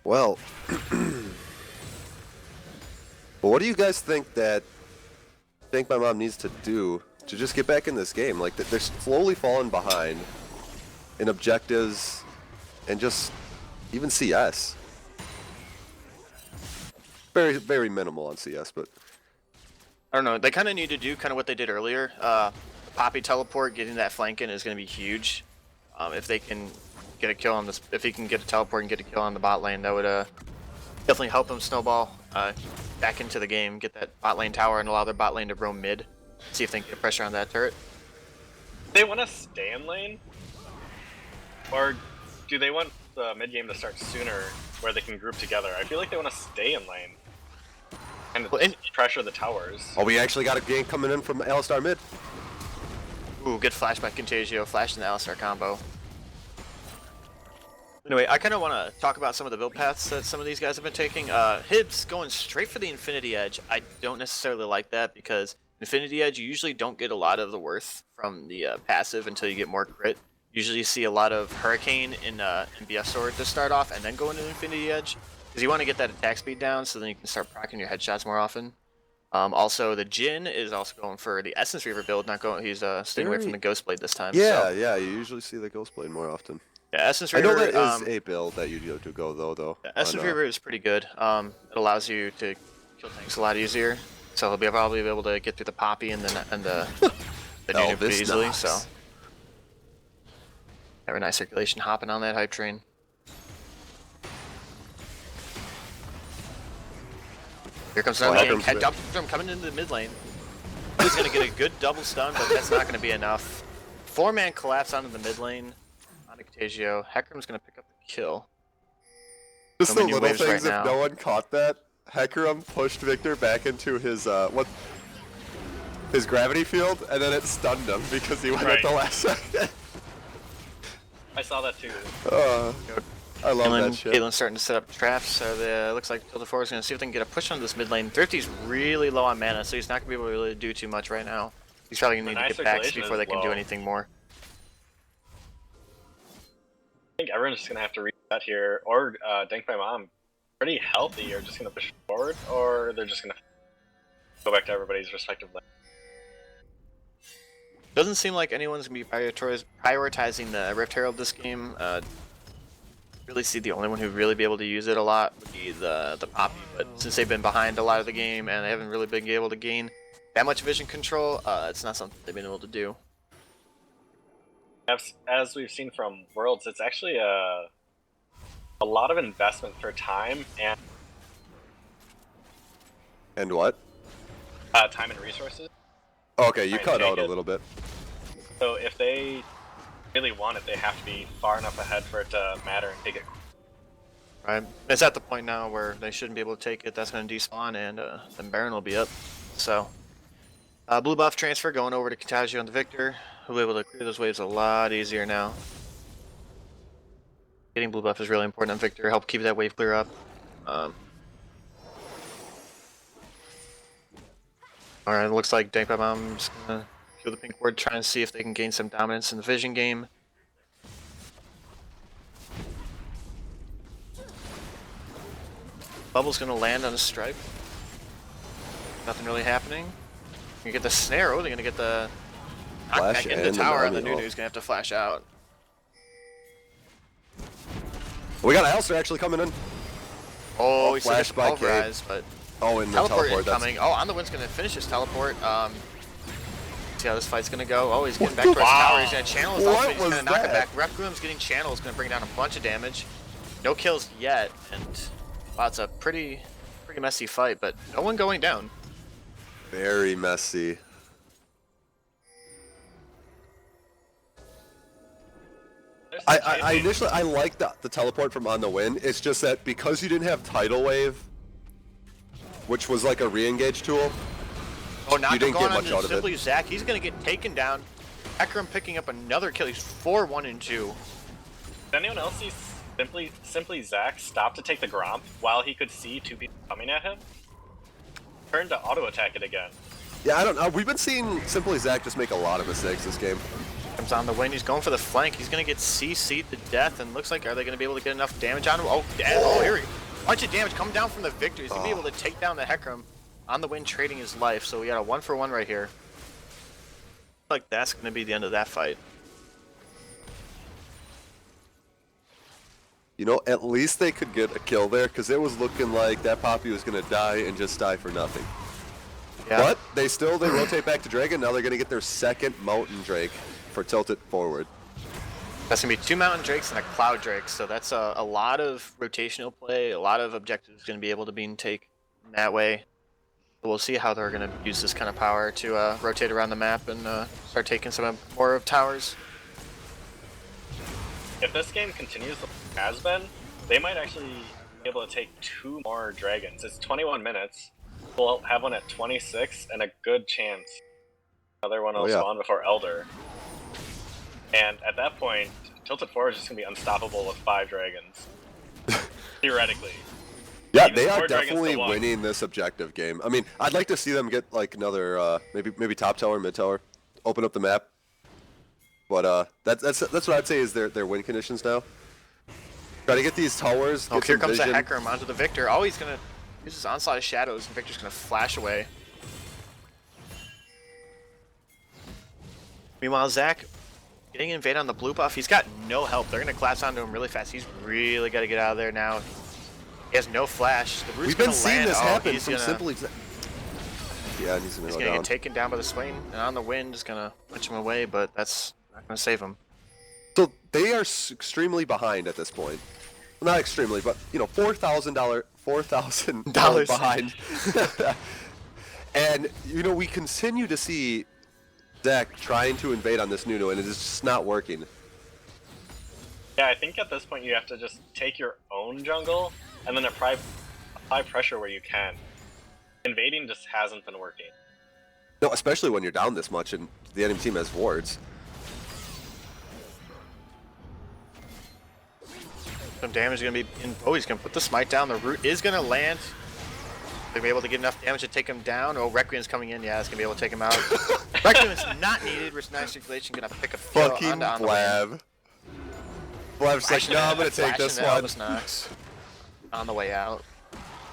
Well, but what do you guys think that Thank My Mom needs to do to just get back in this game? Like, they're slowly falling behind in objectives and just even CS. Very, very minimal on CS, but I don't know. They kind of need to do kind of what they did earlier. Poppy teleport, getting that flank in is going to be huge. If they can get a kill on this, if he can get a teleport and get a kill on the bot lane, that would definitely help him snowball back into the game, get that bot lane tower, and allow their bot lane to roam mid. See if they can get pressure on that turret. They want to stay in lane, or do they want the mid game to start sooner, where they can group together? I feel like they want to stay in lane and Well, and- pressure the towers. oh, we actually got a gank coming in from Alistar mid. Ooh, good flash by Contagio, flash and the Alistar combo. Anyway, I kind of want to talk about some of the build paths that some of these guys have been taking. Hibs going straight for the Infinity Edge. I don't necessarily like that because Infinity Edge, you usually don't get a lot of the worth from the passive until you get more crit. Usually you see a lot of Hurricane in BF Sword to start off and then go into Infinity Edge. Because you want to get that attack speed down so then you can start proccing your headshots more often. Also, the Jin is also going for the Essence Reaver build, not going. He's staying away from the Ghost Blade this time. Yeah, so. yeah, you usually see the Ghost Blade more often. Yeah, Essence I Reaver. know that is a build that you do to go though. Essence on, Reaver is pretty good. It allows you to kill tanks a lot easier, so he'll probably be able to get through the Poppy and the Nunu pretty Elvis easily. Knox. So, have a nice circulation hopping on that hype train. Here comes another Welcome gank. Head to- double from coming into the mid lane. He's gonna get a good double stun, but that's not gonna be enough. 4-man collapse onto the mid lane. On Contagio. Heckram's gonna pick up the kill. Just So the many little waves things. right If now. no one caught that, Hecarim pushed Victor back into his his gravity field, and then it stunned him because he went at Right. the last second. I saw that too. I love that shit. Caitlin's starting to set up traps, so it looks like Tilda 4 is going to see if they can get a push on this mid lane. Thrifty's really low on mana, so he's not going to be able to really do too much right now. He's probably going to need Nice to get backs circulation before is they can do low. anything more. I think everyone's just gonna have to reset here, or Dank by Mom, pretty healthy, are just gonna push forward, or they're just gonna go back to everybody's respective lane. Doesn't seem like anyone's going to be prioritizing the Rift Herald this game. Really see the only one who'd really be able to use it a lot would be the Poppy, but since they've been behind a lot of the game and they haven't really been able to gain that much vision control, it's not something they've been able to do. As we've seen from Worlds, it's actually a lot of investment for time And what? time and resources. Okay, you Try and cut out change a it. little bit. So if they really want it, they have to be far enough ahead for it to matter and take it. Right. It's at the point now where they shouldn't be able to take it. That's going to despawn, and then Baron will be up. So, blue buff transfer going over to Contagio and the Victor, who will be able to clear those waves a lot easier now. Getting blue buff is really important on Victor. Help keep that wave clear up. Alright, it looks like Dank by Mom's gonna kill the pink ward, try and see if they can gain some dominance in the vision game. Bubble's gonna land on a stripe. Nothing really happening. You get the snare. Oh, they're gonna get the knockback Flash in the and tower, and the Nami. Nunu's gonna have to flash out. We got Alistair actually coming in. Oh, he's flash by Cade. pulverize, but Oh, and the teleport teleport. That's incoming. Oh, On the Wind's gonna finish his teleport. See how this fight's gonna go. Oh, he's getting back to his tower. He's gonna channel his ultimate. He's was gonna knock it that? back. Requiem's getting channel. Is gonna bring down a bunch of damage. No kills yet, and wow, it's a pretty messy fight, but no one going down. very messy. I initially I liked the teleport from On the Wind. It's just that because you didn't have Tidal Wave, which was like a re-engage tool. Oh, not You didn't going get on much to out of it. Simply Zach. He's gonna get taken down. Ekram picking up another kill. He's 4-1 and 2. Did anyone else see Simply Zach stop to take the Gromp while he could see 2 people coming at him? Turned to auto attack it again. Yeah, I don't know. We've been seeing Simply Zach just make a lot of mistakes this game. Comes On the Wind. He's going for the flank. He's gonna get CC'd to death, and looks like are they gonna be able to get enough damage on him? Oh, here he. Bunch of damage coming down from the Victor. He's gonna be able to take down the Hecarim. On the Wind trading his life, so we got a 1-for-1 right here. Like that's gonna be the end of that fight. You know, at least they could get a kill there, because it was looking like that Poppy was going to die and just die for nothing. Yeah. But they rotate back to Dragon. Now they're going to get their second Mountain Drake for Tilted Forward. That's gonna be 2 Mountain Drakes and a Cloud Drake, so that's a lot of rotational play, a lot of objectives gonna be able to be taken that way. We'll see how they're gonna use this kind of power to rotate around the map and start taking some more of towers. If this game continues like it has been, they might actually be able to take 2 more dragons. It's 21 minutes. We'll have one at 26 and a good chance another one will spawn before Elder. And at that point, Tilted Forward is just going to be unstoppable with 5 dragons. Theoretically. Yeah, Even they are 4 dragons definitely to 1. winning this objective game. I mean, I'd like to see them get like another, maybe top tower, mid tower, open up the map. But that's what I'd say is their win conditions now. Try to get these towers. Oh, Get here some comes vision. the Hecarim onto the Victor. Oh, he's gonna use his Onslaught of Shadows, and Victor's gonna flash away. Meanwhile, Zach getting invade on the blue buff. He's got no help. They're gonna collapse onto him really fast. He's really got to get out of there now. He has no flash. The root's We've been gonna seeing land. this Oh, happen he's from gonna, Simply. Yeah, he's gonna He's go gonna down. get taken down by the Swain, and On the Wind is gonna punch him away, but that's not gonna save him. So they are extremely behind at this point. Well, not extremely, but you know, $4,000 behind. And you know, we continue to see Zach trying to invade on this Nunu, and it is just not working. Yeah, I think at this point you have to just take your own jungle and then apply pressure where you can. Invading just hasn't been working. No, especially when you're down this much and the enemy team has wards. Some damage is gonna be in. Oh, he's gonna put the smite down. The root is gonna land. They're gonna be able to get enough damage to take him down. Oh, Requiem's coming in. Yeah, it's gonna be able to take him out. Requiem is not needed. Nice circulation. Gonna pick a kill Fucking onto On the Wind. Blab's like, no, I'm gonna take this one. Nox on the way out.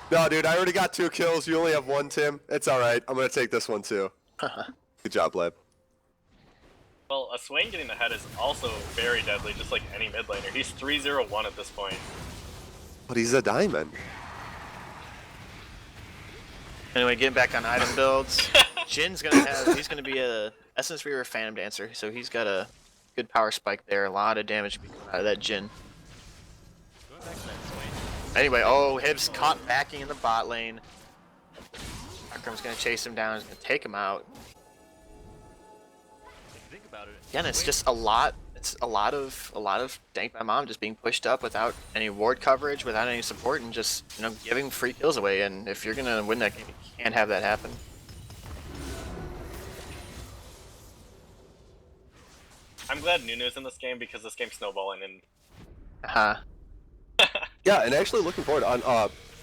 No, dude, I already got 2 kills. You only have 1, Tim. It's alright. I'm gonna take this one too. Good job, Blab. Well, a Swain getting ahead is also very deadly, just like any mid laner. He's 3-0-1 at this point. But he's a diamond. Anyway, getting back on item builds. Jin's he's gonna be a Essence Reaver Phantom Dancer, so he's got a good power spike there. A lot of damage coming out of that Jin. Going back to that Swain. Anyway, oh, Hibs caught backing in the bot lane. Akram's gonna chase him down. He's gonna take him out. If you think about it, Again, it's Swain- just a lot. It's a lot of Dank by Mom just being pushed up without any ward coverage, without any support, and just giving free kills away. And if you're gonna win that game, you can't have that happen. I'm glad Nunu's in this game because this game's snowballing and Yeah, and actually looking forward on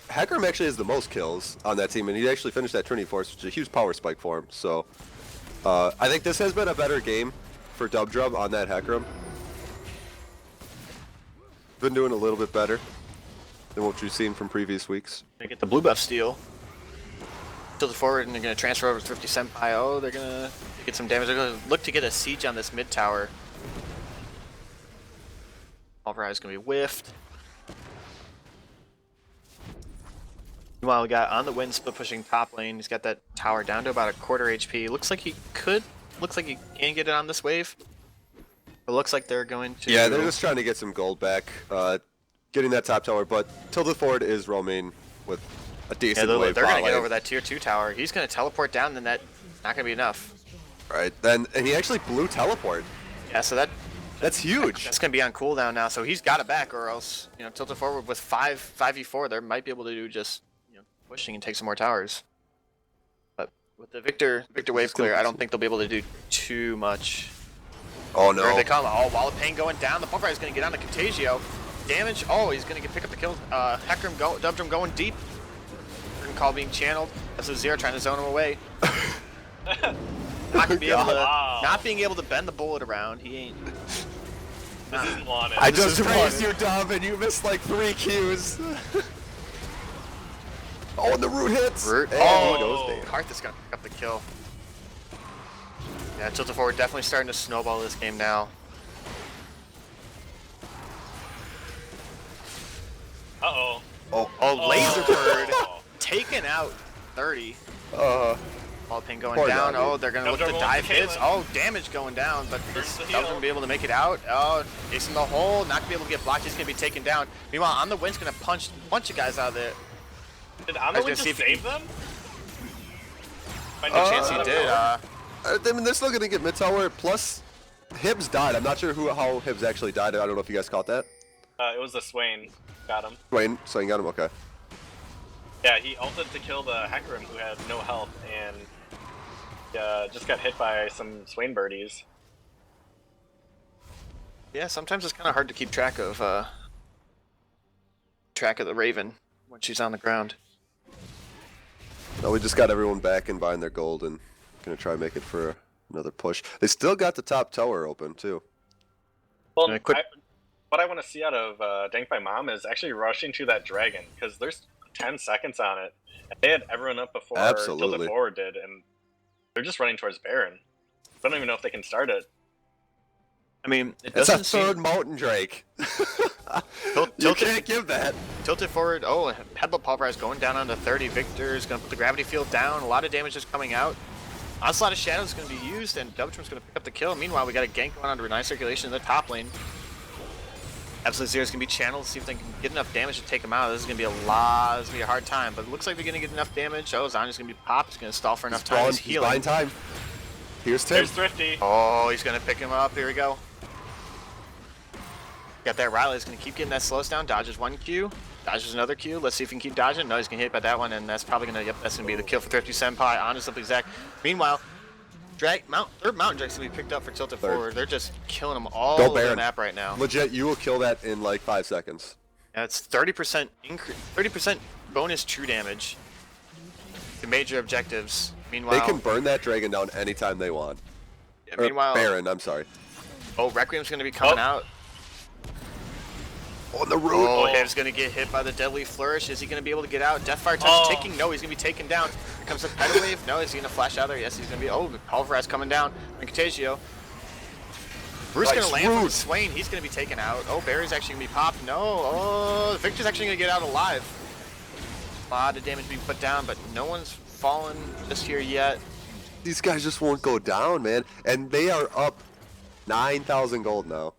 Hecarim actually has the most kills on that team, and he actually finished that Trinity Force, which is a huge power spike for him. So I think this has been a better game for Dubdrub on that Hecarim. Been doing a little bit better than what you've seen from previous weeks. They get the blue buff steal. Tilted forward, and they're going to transfer over to 50 Senpai. Oh, they're going to get some damage. They're going to look to get a siege on this mid tower. Pulverize is going to be whiffed. Meanwhile, we got on the wind split pushing top lane. He's got that tower down to about a quarter HP. Looks like he can get it on this wave. It looks like they're going to... Yeah, they're just trying to get some gold back, getting that top tower, but Tilted Forward is roaming with a decent wave. They're going to get over that tier 2 tower. He's going to teleport down, then that's not going to be enough. Right, then, and he actually blew teleport. Yeah, so that's huge. That's going to be on cooldown now, so he's got it back, or else, Tilted Forward with 5v4, they might be able to do just, pushing and take some more towers. But with the Victor wave clear, I don't think they'll be able to do too much. Oh no. Here they come. Oh, Wall of Pain going down. The Pulverize is going to get on the Contagio. Damage. Oh, he's going to pick up the kill. Hecarim, Dubdrum going deep. Curtain Call being channeled. That's a Zero trying to zone him away. Not being able to bend the bullet around. He ain't. This isn't wanted. I just praised you, Dub, and you missed like 3 Qs. Oh, and the root hits! Root. Oh, Karthus gonna pick up the kill. Yeah, Tilted Forward definitely starting to snowball this game now. Uh-oh. Oh, Laser Bird taken out 30. Ball pin going down. Oh, they're gonna look to dive hits. Oh, damage going down, but this Dub's gonna be able to make it out. Oh, facing the hole, not gonna be able to get blocked. He's gonna be taken down. Meanwhile, On the Wind's gonna punch a bunch of guys out of there. Did On the Wind just save them? No chance he did. I mean, they're still gonna get mid tower. Plus, Hibbs died. I'm not sure how Hibbs actually died. I don't know if you guys caught that. It was the Swain. Got him. Swain got him. Okay. Yeah, he ulted to kill the Hecarim who had no health and just got hit by some Swain birdies. Yeah, sometimes it's kind of hard to keep track of the Raven when she's on the ground. No, we just got everyone back and buying their gold and gonna try and make it for another push. They still got the top tower open too. Well, what I want to see out of Dank by Mom is actually rushing to that dragon, because there's 10 seconds on it. And they had everyone up before Tilted Forward did, and they're just running towards Baron. I don't even know if they can start it. I mean, it's a third Mountain Drake. You can't give that. Tilted Forward. Oh, Headbutt Pulverize going down onto 30. Victor is going to put the gravity field down. A lot of damage is coming out. Onslaught of Shadows is going to be used, and Dubtrum's going to pick up the kill. Meanwhile, we got a gank going on to Renai Circulation in the top lane. Absolute Zero is going to be channeled to see if they can get enough damage to take him out. This is going to be a lot. This is going to be a hard time, but it looks like they're going to get enough damage. Oh, Zanya's going to be popped. He's going to stall for enough time. He's healing. Buying time. Here's Tim. There's Thrifty. Oh, he's going to pick him up. Here we go. Got that. Riley's going to keep getting that slows down. Dodges 1 Q. Dodges another Q. Let's see if he can keep dodging. No, he's going to hit by that one, and that's probably going to, yep, that's going to be the kill for Thrifty Senpai. On to Simply Zach. Meanwhile, third Mountain Drake's going to be picked up for Tilted Forward. They're just killing them all over the map right now. Legit, you will kill that in like 5 seconds. Yeah, it's 30% increase, 30% bonus true damage to major objectives. Meanwhile, they can burn that dragon down anytime they want. Yeah, meanwhile, Baron, I'm sorry. Oh, Requiem's going to be coming out. On the root. Oh, Hiv's going to get hit by the Deadly Flourish. Is he going to be able to get out? Deathfire Touch ticking. No, he's going to be taken down. Here comes the Tidal Wave. No, is he going to flash out there? Yes, he's going to be. Oh, Pulverize coming down. And Contagio. Bruce going to land from Swain. He's going to be taken out. Oh, Barry's actually going to be popped. No. Oh, Victor's actually going to get out alive. A lot of damage being put down, but no one's fallen just here yet. These guys just won't go down, man. And they are up 9,000 gold now.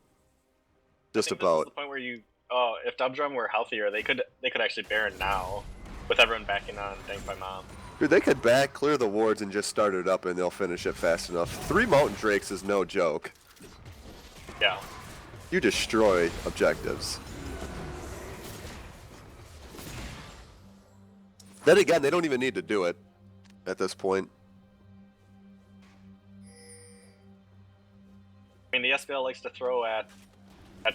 Just about. This is the point where you. Oh, if Dubdrum were healthier, they could actually Baron now, with everyone backing on Dank by Mom. Dude, they could back, clear the wards, and just start it up, and they'll finish it fast enough. 3 Mountain Drakes is no joke. Yeah. You destroy objectives. Then again, they don't even need to do it at this point. I mean, the SBL likes to throw at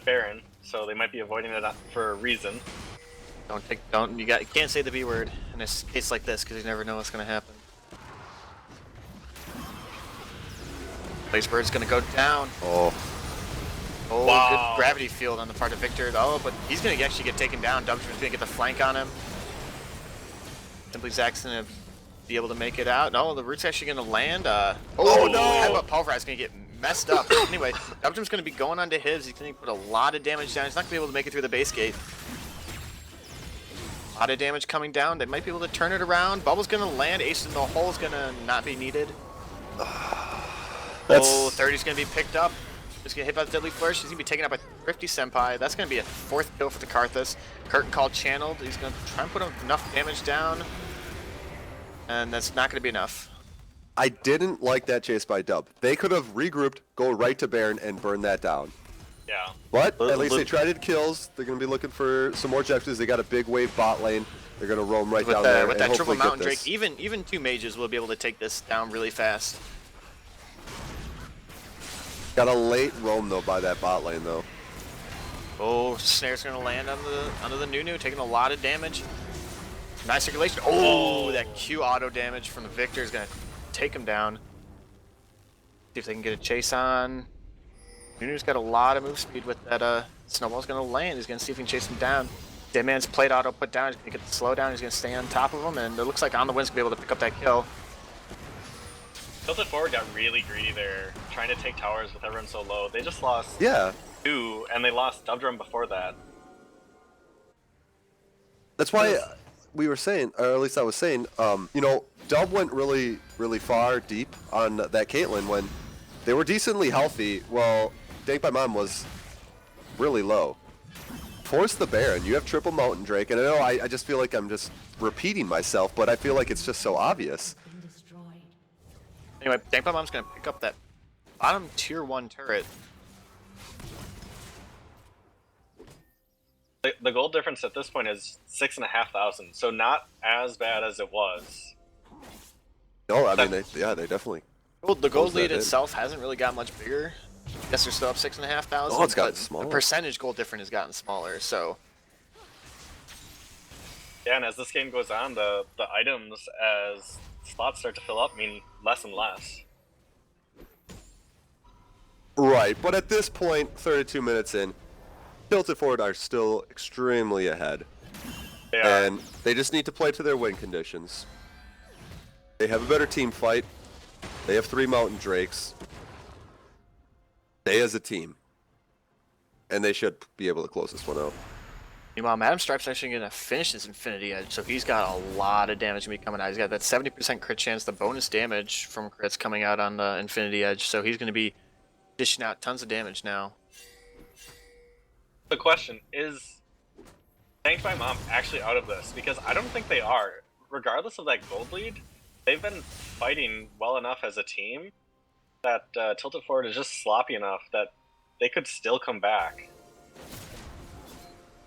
Baron, so they might be avoiding it for a reason. You can't say the B word in a case like this because you never know what's gonna happen. Blaze Bird's gonna go down. Oh. Oh, Wow. Good gravity field on the part of Victor. Oh, but he's gonna actually get taken down. Dubster's gonna get the flank on him. Simply Zach's gonna be able to make it out. No, the root's actually gonna land. Oh no! Headbutt Pulverize gonna get messed up. Anyway, Dubster's gonna be going on to his. He's gonna put a lot of damage down. He's not gonna be able to make it through the base gate. A lot of damage coming down. They might be able to turn it around. Bubble's gonna land. Ace in the hole is gonna not be needed. Oh, 30's gonna be picked up. Just get hit by the Deadly Flourish. He's gonna be taken out by Thrifty Senpai. That's gonna be a 4th kill for the Karthus. Curtain Call channeled. He's gonna try and put enough damage down. And that's not gonna be enough. I didn't like that chase by Dub. They could have regrouped, go right to Baron, and burn that down. Yeah. But at least they tried it kills. They're going to be looking for some more objectives. They got a big wave bot lane. They're going to roam right down there with and that triple hopefully Mountain get Drake, this. even 2 mages will be able to take this down really fast. Got a late roam though by that bot lane though. Oh, Snare's gonna land under the Nunu, taking a lot of damage. Nice circulation. Oh, that Q auto damage from the Victor is gonna take him down. See if they can get a chase on. Nunu's got a lot of move speed with that. Snowball's gonna land. He's gonna see if he can chase him down. Deadman's plate auto put down. He's gonna get the slowdown. He's gonna stay on top of him, and it looks like On the Wind's gonna be able to pick up that kill. Tilted Forward got really greedy there, trying to take towers with everyone so low. They just lost 2, and they lost Dubdrum before that. That's why we were saying, or at least I was saying, you know, Dub went really, really far deep on that Caitlyn when they were decently healthy. Well, Dank by Mom was really low. Force the Baron. You have triple Mountain Drake, and I know I just feel like I'm just repeating myself, but I feel like it's just so obvious. Anyway, Dank by Mom's gonna pick up that bottom tier 1 turret. The gold difference at this point is 6,500, so not as bad as it was. No, I mean, they definitely. Well, the gold that lead in. itself hasn't really got much bigger. I guess they're still up 6,500. Oh, it's gotten but smaller. The percentage gold difference has gotten smaller, so. Yeah, and as this game goes on, the items as slots start to fill up mean less and less. Right, but at this point, 32 minutes in, Tilted Forward are still extremely ahead. They are. And they just need to play to their win conditions. They have a better team fight. They have 3 Mountain Drakes. They as a team. And they should be able to close this one out. Meanwhile, Madam Stripe's actually going to finish this Infinity Edge, so he's got a lot of damage going to be coming out. He's got that 70% crit chance, the bonus damage from crits coming out on the Infinity Edge, so he's going to be dishing out tons of damage now. The question is, Dank by Mom actually out of this? Because I don't think they are. Regardless of that gold lead, they've been fighting well enough as a team that Tilted Forward is just sloppy enough that they could still come back.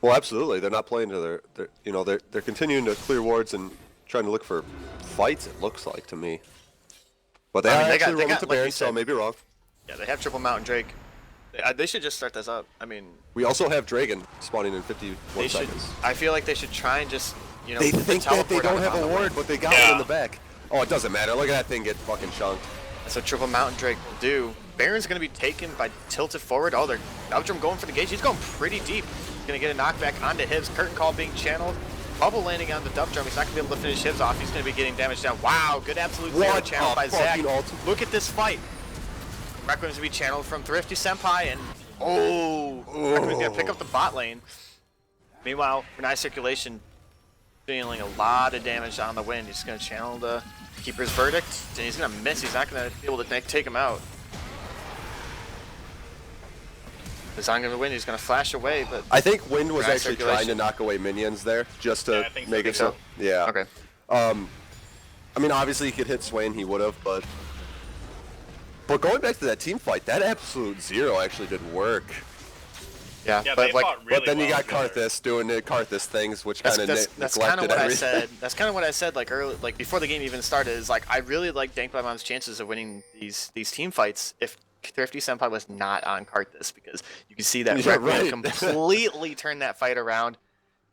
Well, absolutely. They're not playing to they're continuing to clear wards and trying to look for fights, it looks like to me. But they actually rolled into Baron, so I may be wrong. Yeah, they have triple Mountain Drake. They should just start this up. I mean, we also have Dragon spawning in 51 seconds. I feel like they should try and just, you know, They think that they don't have a ward, but they got one in the back. Oh, it doesn't matter. Look at that thing get fucking chunked. That's what triple Mountain Drake will do. Baron's going to be taken by Tilted Forward. Oh, they're Dubdrum going for the gauge. He's going pretty deep. He's going to get a knockback onto Hibs. Curtain Call being channeled. Bubble landing on the Dubdrum. He's not going to be able to finish Hibs off. He's going to be getting damage down. Wow, good absolute zero channel by Zach. Look at this fight. Requiem's going to be channeled from Thrifty Senpai, and Requiem's going to pick up the bot lane. Meanwhile, Renai Circulation dealing a lot of damage on the wind. He's going to channel the Keeper's Verdict, and he's going to miss. He's not going to be able to take him out. He's not going to win. He's going to flash away, but I think Wind was Renai actually trying to knock away minions there, just to make it so. Yeah. Okay. I mean, obviously he could hit Swain, he would have, but going back to that team fight, that absolute zero actually did work. Yeah, but like, really but then you got together. Karthus doing the Karthus things, which kind of that's kind of neglected what I everything. said. That's kind of what I said, like early, like before the game even started. Is like I really like Dank by Mom's chances of winning these team fights if Thrifty Senpai was not on Karthus, because you can see that Requiem completely turn that fight around.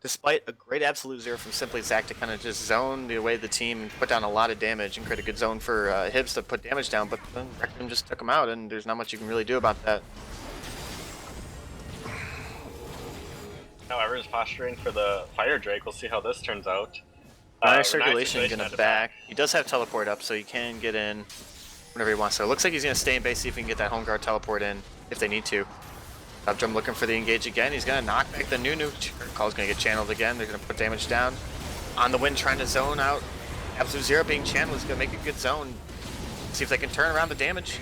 despite a great absolute zero from Simply Zach to kind of just zone the away the team and put down a lot of damage and create a good zone for Hibbs to put damage down, but then Requiem just took him out, and there's not much you can really do about that. Now everyone's posturing for the Fire Drake. We'll see how this turns out. Circulation gonna back. He does have teleport up, so he can get in whenever he wants. So it looks like he's gonna stay in base, see if he can get that home guard teleport in if they need to. Top Drum looking for the engage again. He's gonna knock back the new call's gonna get channeled again. They're gonna put damage down. On the wind, trying to zone out. Absolute Zero being channeled is gonna make a good zone. See if they can turn around the damage.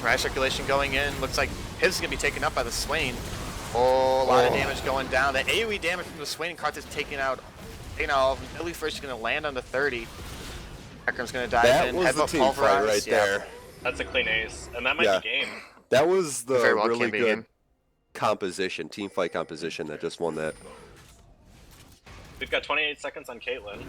Riot Circulation going in. Looks like Hibbs is gonna be taken up by the Swain. Oh, a lot of damage going down. The AoE damage from the Swain and Karth is taken out. Billy first is going to land on the 30. Akram's going to dive in. That was the team fight right there. That's a clean ace, and that might be game. That was the Very well really good composition, team fight composition that just won that. We've got 28 seconds on Caitlyn.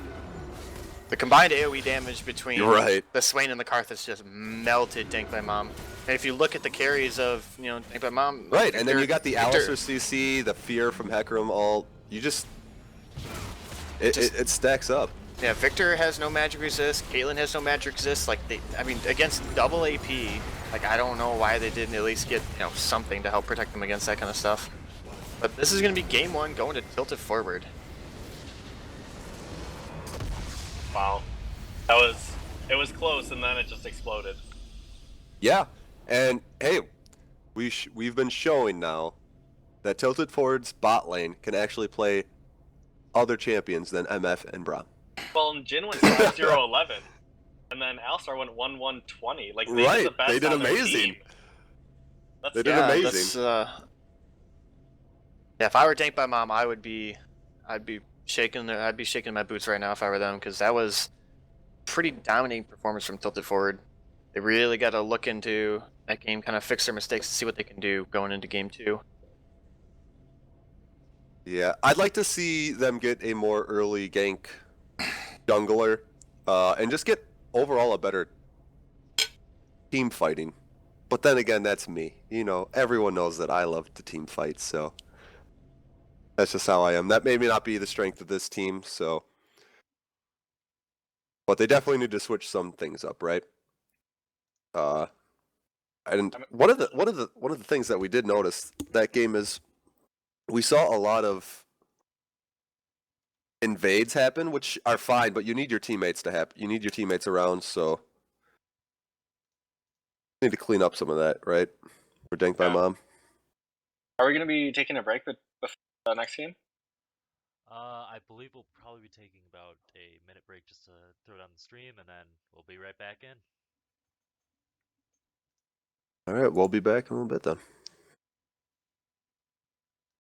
The combined AoE damage between right. the Swain and the Karth has just melted Dank by Mom. And if you look at the carries of, Dank by Mom... Right, and then you got the Alistair CC, the Fear from Hecarim, all... You just... It stacks up. Yeah, Victor has no magic resist, Caitlyn has no magic resist. Like, against double AP, like, I don't know why they didn't at least get, something to help protect them against that kind of stuff. But this is going to be game one going to Tilted Forward. Wow. It was close, and then it just exploded. Yeah, and hey, we've been showing now that Tilted Forward's bot lane can actually play other champions than MF and Braum. Well, Jin went 5-0-11, and then Alistar went 1-1-20. Like, they did amazing. They did amazing. Yeah, if I were Dank by Mom, I'd be shaking my boots right now if I were them, because that was pretty dominating performance from Tilted Forward. They really got to look into that game, kind of fix their mistakes and see what they can do going into game 2. Yeah, I'd like to see them get a more early gank jungler, and just get overall a better team fighting. But then again, that's me. Everyone knows that I love to team fight, so that's just how I am. That may not be the strength of this team, so. But they definitely need to switch some things up, right? And one of the things that we did notice that game is we saw a lot of invades happen, which are fine, but you need your teammates to happen. You need your teammates around, so need to clean up some of that, right? For Dank by Mom. Are we going to be taking a break before the next game? I believe we'll probably be taking about a minute break just to throw down the stream, and then we'll be right back in. All right, we'll be back in a little bit then.